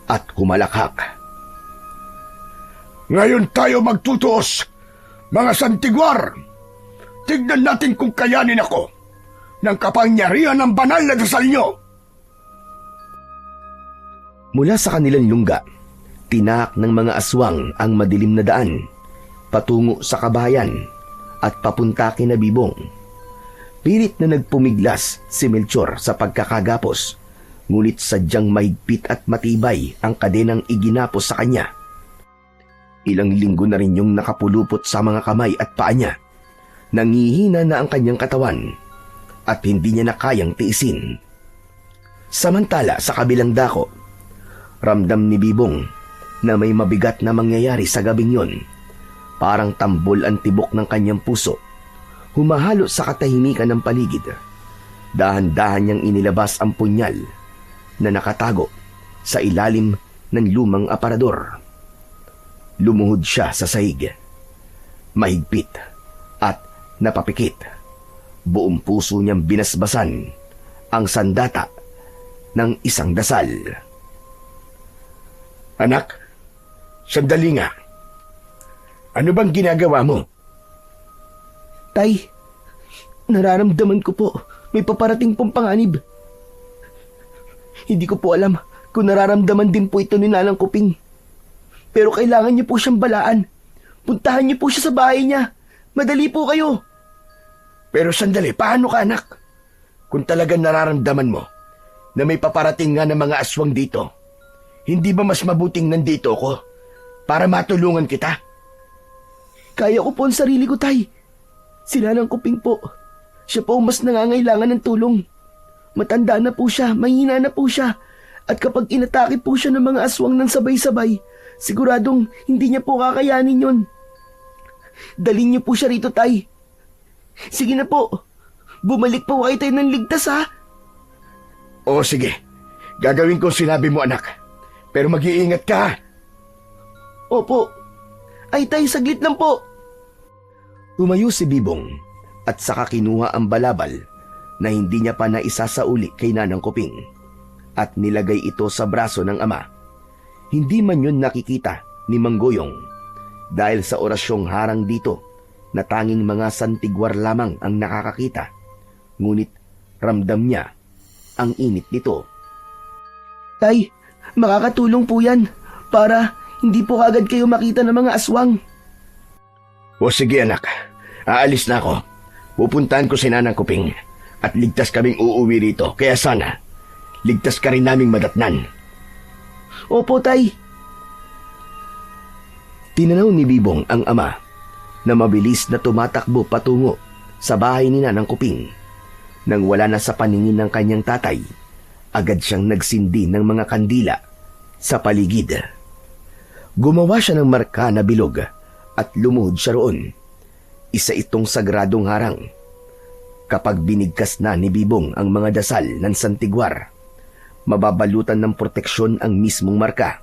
at kumalakhak. Ngayon tayo magtutuos, mga Santigwar. Tignan natin kung kayanin ako ng kapangyarihan ng banal na dasal niyo. Mula sa kanilang lungga, tinak ng mga aswang ang madilim na daan patungo sa kabayan at papunta kina Bibong. Pilit na nagpumiglas si Melchor sa pagkakagapos, ngunit sadyang mahigpit at matibay ang kadenang iginapos sa kanya. Ilang linggo na rin yung nakapulupot sa mga kamay at paa niya. Nangihina na ang kanyang katawan at hindi niya na kayang tiisin. Samantala sa kabilang dako, ramdam ni Bibong na may mabigat na mangyayari sa gabing yon. Parang tambol ang tibok ng kanyang puso. Humahalo sa katahimikan ng paligid. Dahan-dahan niyang inilabas ang punyal na nakatago sa ilalim ng lumang aparador. Lumuhod siya sa sahig. Mahigpit at napapikit. Buong puso niyang binasbasan ang sandata ng isang dasal. Anak, sandali nga. Ano bang ginagawa mo? Tay, nararamdaman ko po may paparating pong panganib. Hindi ko po alam kung nararamdaman din po ito ni Nanang Kuping. Pero kailangan niyo po siyang balaan. Puntahan niyo po siya sa bahay niya. Madali po kayo. Pero sandali, paano ka anak? Kung talagang nararamdaman mo na may paparating nga ng mga aswang dito, hindi ba mas mabuting nandito ko para matulungan kita? Kaya ko po ang sarili ko, Tay. Si Nanang Kuping po. Siya po ang mas nangangailangan ng tulong. Matanda na po siya, mahina na po siya. At kapag inatake po siya ng mga aswang ng sabay-sabay, siguradong hindi niya po kakayanin yon. Dalhin niyo po siya rito, Tay. Sige na po. Bumalik po kayo tayo ng ligtas, ha? Oo, sige. Gagawin ko sinabi mo, anak. Pero mag-iingat ka, ha? Opo. Ay, Tay, saglit lang po. Tumayo si Bibong at saka kinuha ang balabal na hindi niya pa naisasauli kay Nanang Kuping at nilagay ito sa braso ng ama. Hindi man yun nakikita ni Manggoyong dahil sa orasyong harang dito na tanging mga Santigwar lamang ang nakakakita. Ngunit ramdam niya ang init nito. Tay, makakatulong po yan para hindi po kagad kayo makita ng mga aswang. O sige, anak. Aalis na ako. Pupuntahan ko si Nanang Kuping at ligtas kaming uuwi rito. Kaya sana, ligtas ka rin naming madatnan. Opo, Tay. Tinanaw ni Bibong ang ama na mabilis na tumatakbo patungo sa bahay ni Nanang Kuping. Nang wala na sa paningin ng kanyang tatay, agad siyang nagsindi ng mga kandila sa paligid. Gumawa siya ng marka na bilog at lumuhod siya roon. Isa itong sagradong harang. Kapag binigkas na ni Bibong ang mga dasal ng Santigwar, mababalutan ng proteksyon ang mismong marka.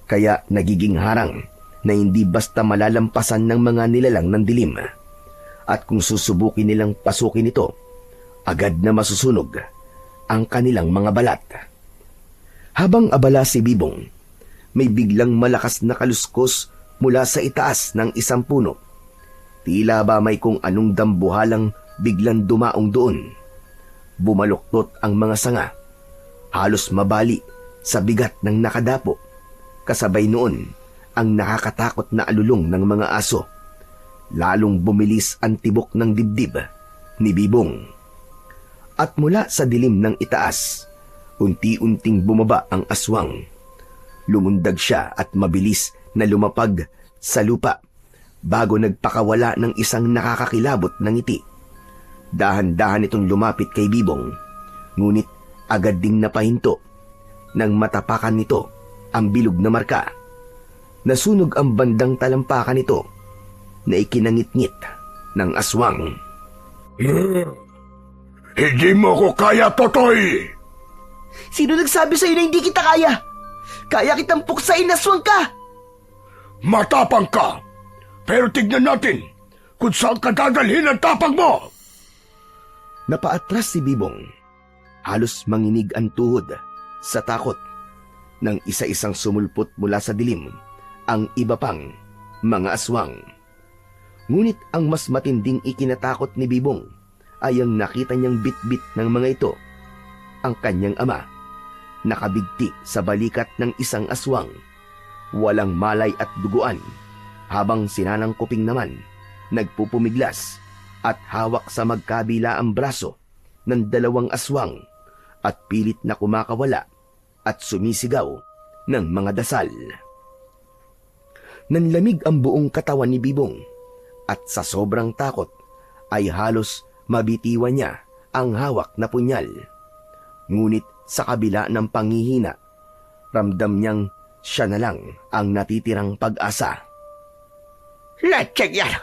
Kaya nagiging harang na hindi basta malalampasan ng mga nilalang ng dilim. at kung susubukin nilang pasukin ito, agad na masusunog ang kanilang mga balat. Habang abala si Bibong, may biglang malakas na kaluskos mula sa itaas ng isang puno. Tila ba may kung anong dambuhalang biglang dumaong doon. Bumaluktot ang mga sanga, halos mabali sa bigat ng nakadapo. Kasabay noon ang nakakatakot na alulong ng mga aso. Lalong bumilis ang tibok ng dibdib ni Bibong. At mula sa dilim ng itaas, unti-unting bumaba ang aswang. Lumundag siya at mabilis na lumapag sa lupa bago nagpakawala ng isang nakakakilabot na ngiti. Dahan-dahan itong lumapit kay Bibong, ngunit agad ding napahinto nang matapakan nito ang bilog na marka. Nasunog ang bandang talampakan nito na ikinangit-ngit ng aswang. Hindi mo ko kaya, Totoy! Sino nagsabi sa'yo na hindi kita kaya? Kaya kitang puksain, aswang ka! Matapang ka! Pero tignan natin kung saan ka dadalhin ang tapang mo! Napaatras si Bibong. Halos manginig ang tuhod sa takot nang isa-isang sumulpot mula sa dilim ang iba pang mga aswang. Ngunit ang mas matinding ikinatakot ni Bibong ay ang nakita niyang bit-bit ng mga ito. Ang kanyang ama, nakabigti sa balikat ng isang aswang, walang malay at duguan, habang si Nanang Kuping naman nagpupumiglas at hawak sa magkabila ang braso ng dalawang aswang at pilit na kumakawala at sumisigaw ng mga dasal. Nanlamig ang buong katawan ni Bibong at sa sobrang takot ay halos mabitiwan niya ang hawak na punyal. Ngunit sa kabila ng panghihina, ramdam niyang siya na lang ang natitirang pag-asa. Lecheng yan!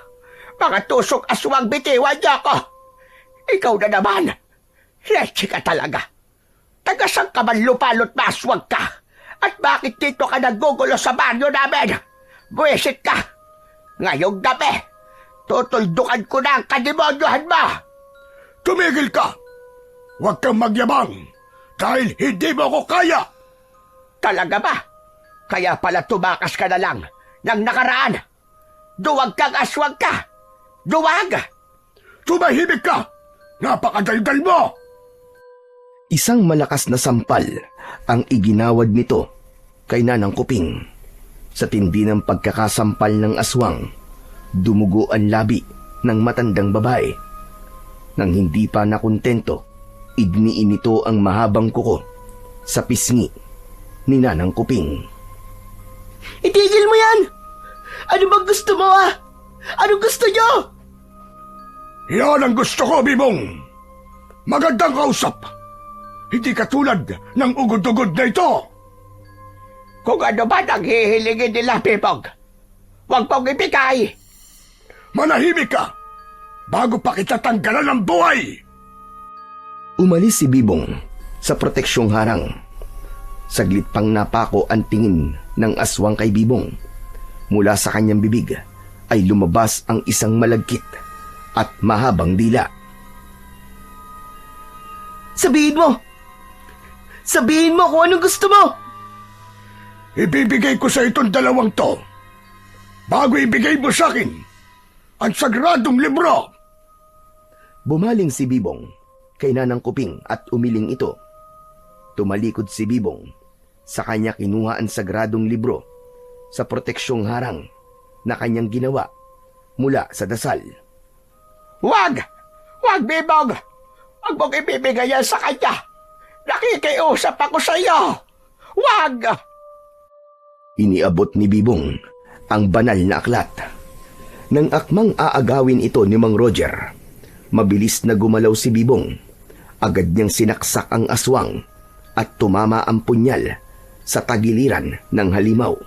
Mga tusok aswang, bitiwan niya ako! Ikaw na naman! Leche ka talaga! Tagasang ka man lupalot na aswang ka! At bakit dito ka nagugulo sa baryo namin? Buwisit ka! Ngayong gabi, tutuldukan ko na ang kademonyohan mo! Tumigil ka! Huwag kang magyabang! Dahil hindi mo ko kaya! Talaga ba? Kaya pala tumakas ka na lang ng nakaraan! Duwag kang aswang ka! Duwag! Tumahimik ka! Napakadaldal mo! Isang malakas na sampal ang iginawad nito kay Nanang Kuping. Sa tindi ng pagkakasampal ng aswang, dumugo ang labi ng matandang babae. Nang hindi pa nakontento, igniin nito ang mahabang kuko sa pisngi ni Nanang Kuping. Itigil mo yan! Ano bang gusto mo, ah? Anong gusto nyo? Yan ang gusto ko, Bibong! Magandang kausap! Hindi katulad ng ugod-ugod na ito! Kung ano ba ang hihilingin nila, Bibong, huwag mong ibigay! Manahimik ka! Bago pa kita tanggalan ng buhay! Umalis si Bibong sa proteksyong harang. Saglit pang napako ang tingin ng aswang kay Bibong. Mula sa kanyang bibig ay lumabas ang isang malagkit at mahabang dila. Sabihin mo! Sabihin mo kung anong gusto mo! Ibibigay ko sa itong dalawang to bago ibigay mo sa akin ang sagradong libro. Bumaling si Bibong kay Nanang Kuping at umiling ito. Tumalikod si Bibong, sa kanya kinuha ang sagradong libro sa proteksyong harang na kanyang ginawa mula sa dasal. Wag! Wag, Bibong! Huwag mong ibibigay yan sa kanya! Nakikiusap ako sa iyo! Wag! Iniabot ni Bibong ang banal na aklat. Nang akmang aagawin ito ni Mang Roger, mabilis na gumalaw si Bibong. Agad niyang sinaksak ang aswang at tumama ang punyal sa tagiliran ng halimaw.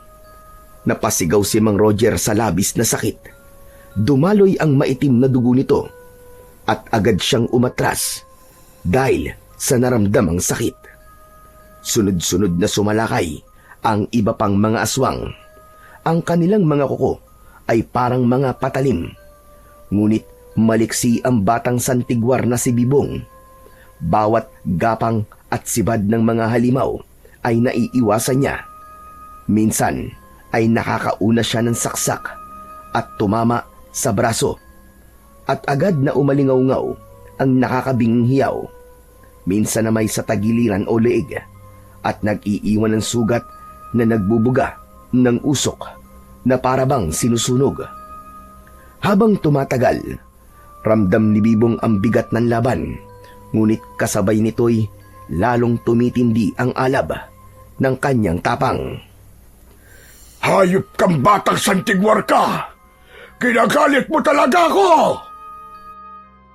Napasigaw si Mang Roger sa labis na sakit. Dumaloy ang maitim na dugo nito at agad siyang umatras dahil sa naramdamang sakit. Sunod-sunod na sumalakay ang iba pang mga aswang. Ang kanilang mga kuko ay parang mga patalim, ngunit maliksi ang batang santigwar na si Bibong. Bawat gapang at sibad ng mga halimaw ay naiiwasan niya. Minsan ay nakakauna siya ng saksak at tumama sa braso at agad na umalingaw-ngaw ang nakakabinging hiyaw. Minsan na may sa tagiliran o leeg at nag-iiwan ng sugat na nagbubuga ng usok na parabang sinusunog. Habang tumatagal, ramdam ni Bibong ang bigat ng laban, ngunit kasabay nito'y lalong tumitindi ang alab ng kanyang tapang. Hayop kang batang santigwar ka! Kinagalit mo talaga ako!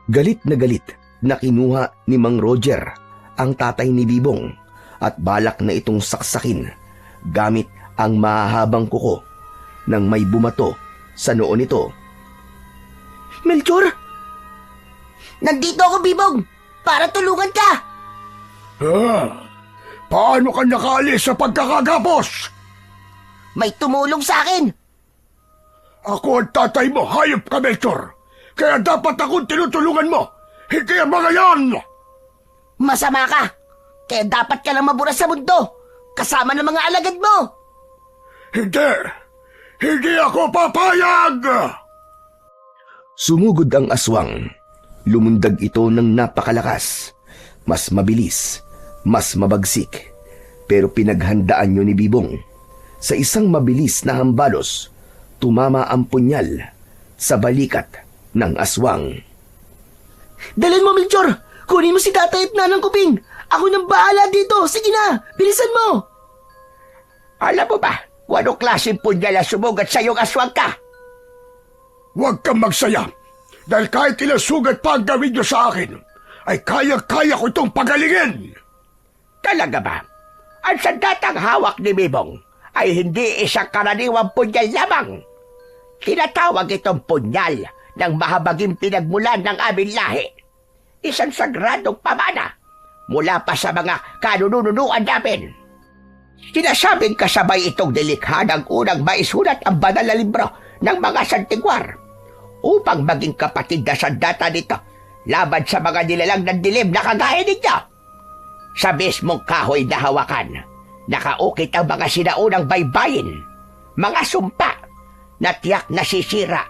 Galit na kinuha ni Mang Roger ang tatay ni Bibong at balak na itong saksakin gamit ang mahahabang kuko nang may bumato sa noo nito. Melchor! Nandito ako, Bibong! Para tulungan ka! Paano ka nakaalis sa pagkakagapos? May tumulong sa akin! Ako ang tatay mo, hayop ka, Melchor! Kaya dapat akong tinutulungan mo! Hindi ang mga yan! Masama ka! Kaya dapat ka lang maburas sa mundo! Kasama ng mga alagad mo! Hindi! Hindi ako papayag! Sumugod ang aswang. Lumundag ito ng napakalakas. Mas mabilis, mas mabagsik. Pero pinaghandaan niyo ni Bibong. Sa isang mabilis na hambalos, tumama ang punyal sa balikat ng aswang. Dalhin mo, Melchor! Kunin mo si tatay at nanang Kuping! Ako nang bahala dito! Sige na! Bilisan mo! Alam mo ba, anong klaseng punyal ang sumugat sa iyong aswang ka? Huwag kang magsaya, dahil kahit ilang sugat pa ang gawin niyo sa akin, ay kaya-kaya ko itong pagalingin. Talaga ba? Ang sandatang hawak ni Bibong ay hindi isang karaniwang punyal lamang. Tinatawag itong punyal ng mahabaging pinagmulan ng aming lahi. Isang sagradong pamana mula pa sa mga kanununuan namin. Sinasabing kasabay itong nilikha ng unang maisulat ang banal na libro ng mga santigwar upang maging kapatid na sandata nito laban sa mga nilalang ng dilim na kagaya ninyo. Sa mismong kahoy na hawakan, nakaukit ang mga sinaunang baybayin, mga sumpa na tiyak nasisira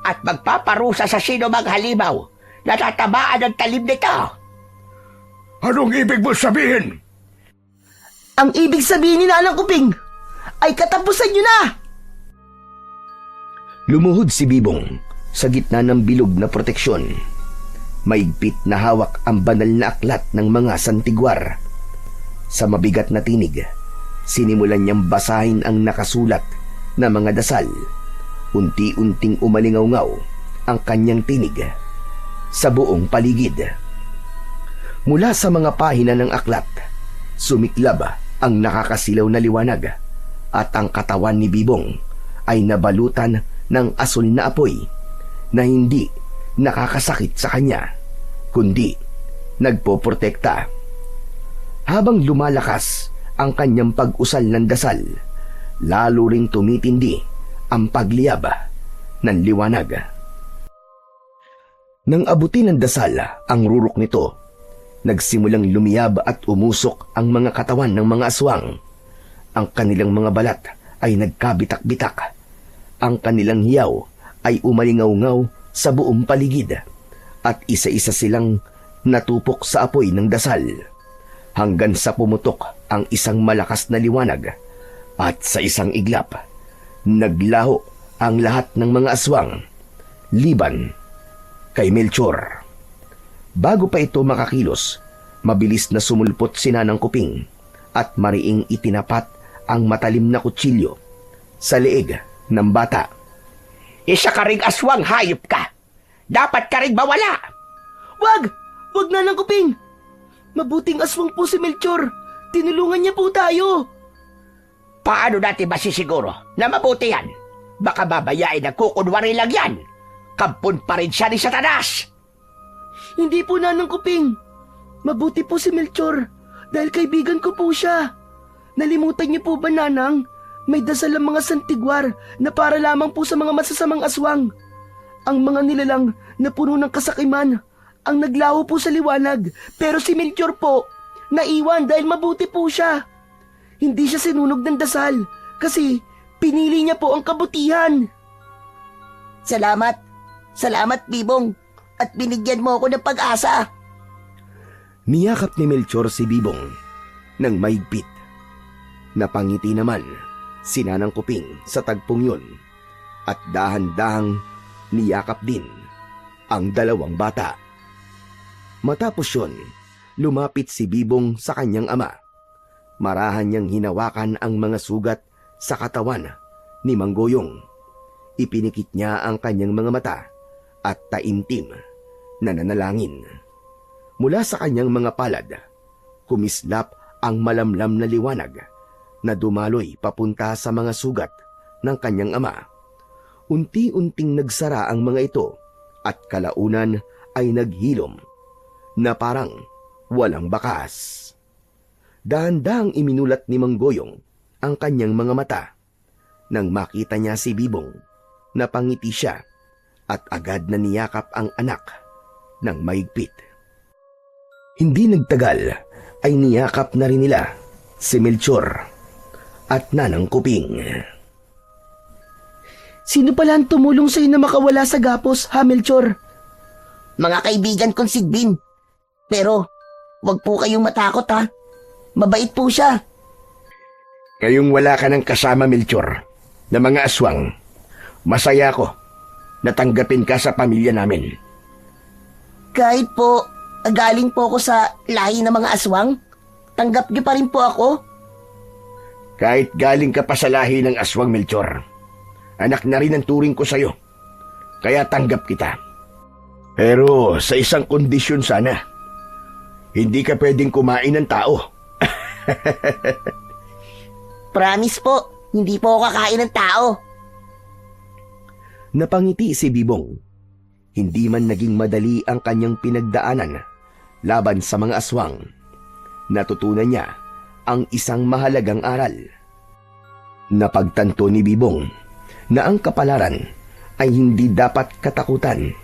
at magpaparusa sa sino mang halimaw na tatamaan ng talim nito. Anong ibig mo sabihin? Ang ibig sabihin ni nanang Kuping ay katapusan niyo na! Lumuhod si Bibong sa gitna ng bilog na proteksyon. Maigpit na hawak ang banal na aklat ng mga santigwar. Sa mabigat na tinig, sinimulan niyang basahin ang nakasulat na mga dasal. Unti-unting umalingaw-ngaw ang kanyang tinig sa buong paligid. Mula sa mga pahina ng aklat, sumiklab ang nakakasilaw na liwanag at ang katawan ni Bibong ay nabalutan ng asul na apoy na hindi nakakasakit sa kanya, kundi nagpoprotekta. Habang lumalakas ang kanyang pag-usal ng dasal, lalo ring tumitindi ang pagliyab ng liwanag. Nang abutin ng dasal ang rurok nito, nagsimulang lumiyab at umusok ang mga katawan ng mga aswang. Ang kanilang mga balat ay nagkabitak-bitak. Ang kanilang hiyaw ay umalingaw-ngaw sa buong paligid at isa-isa silang natupok sa apoy ng dasal hanggang sa pumutok ang isang malakas na liwanag at sa isang iglap, naglaho ang lahat ng mga aswang, liban kay Melchor. Bago pa ito makakilos, mabilis na sumulpot si Nanang Kuping at mariing itinapat ang matalim na kutsilyo sa leeg ng bata. Isa ka ring aswang, hayop ka! Dapat ka ring mawala! Wag! Wag, nanang Kuping! Mabuting aswang po si Melchor. Tinulungan niya po tayo. Paano natin masisiguro na mabuti yan? Baka babayain na kukunwari lang yan. Kampun pa rin siya ni Satanas. Hindi po, nanang Kuping. Mabuti po si Melchor dahil kaibigan ko po siya. Nalimutan niyo po ba, nanang? May dasal ang mga santigwar na para lamang po sa mga masasamang aswang. Ang mga nilalang na puno ng kasakiman ang naglaho po sa liwanag. Pero si Melchor po, naiwan dahil mabuti po siya. Hindi siya sinunog ng dasal kasi pinili niya po ang kabutihan. Salamat. Salamat, Bibong. At binigyan mo ako ng pag-asa. Niyakap ni Melchor si Bibong ng maigpit. Napangiti naman si Nanang Kuping sa tagpong yun at dahan-dahang niyakap din ang dalawang bata. Matapos yun, lumapit si Bibong sa kanyang ama. Marahan niyang hinawakan ang mga sugat sa katawan ni Manggoyong. Ipinikit niya ang kanyang mga mata at taimtim na nanalangin. Mula sa kanyang mga palad, kumislap ang malamlam na liwanag na dumaloy papunta sa mga sugat ng kanyang ama. Unti-unting nagsara ang mga ito at kalaunan ay naghilom na parang walang bakas. Dahan-dahang iminulat ni Manggoyong ang kanyang mga mata. Nang makita niya si Bibong, napangiti siya at agad na niyakap ang anak ng maigpit. Hindi nagtagal ay niyakap na rin nila si Melchor at Nanang Kuping. Sino pala ang tumulong sa'yo na makawala sa gapos, ha, Melchor? Mga kaibigan kong sigbin. Pero, wag po kayong matakot ha. Mabait po siya. Ngayong wala ka ng kasama, Melchor, na mga aswang, masaya ko natanggapin ka sa pamilya namin. Kahit po, galing po ako sa lahi ng mga aswang, tanggap niyo pa rin po ako. Kahit galing ka pa sa lahi ng aswang, Melchor, anak na rin ang turing ko sa'yo, kaya tanggap kita. Pero sa isang kondisyon sana, hindi ka pwedeng kumain ng tao. Promise po, hindi po ako kakain ng tao. Napangiti si Bibong. Hindi man naging madali ang kanyang pinagdaanan laban sa mga aswang. Natutunan niya ang isang mahalagang aral. Napagtanto ni Bibong na ang kapalaran ay hindi dapat katakutan,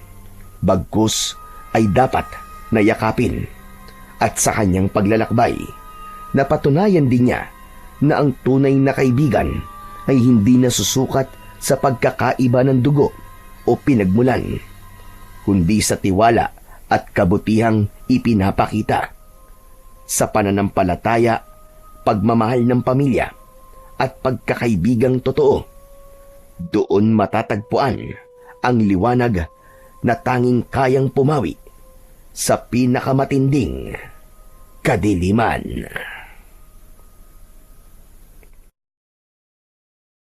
bagkus ay dapat nayakapin. At sa kanyang paglalakbay, napatunayan din niya na ang tunay na kaibigan ay hindi nasusukat sa pagkakaiba ng dugo o pinagmulan, kundi sa tiwala at kabutihang ipinapakita. Sa pananampalataya, pagmamahal ng pamilya at pagkakaibigang totoo, doon matatagpuan ang liwanag na tanging kayang pumawi sa pinakamatinding kadiliman.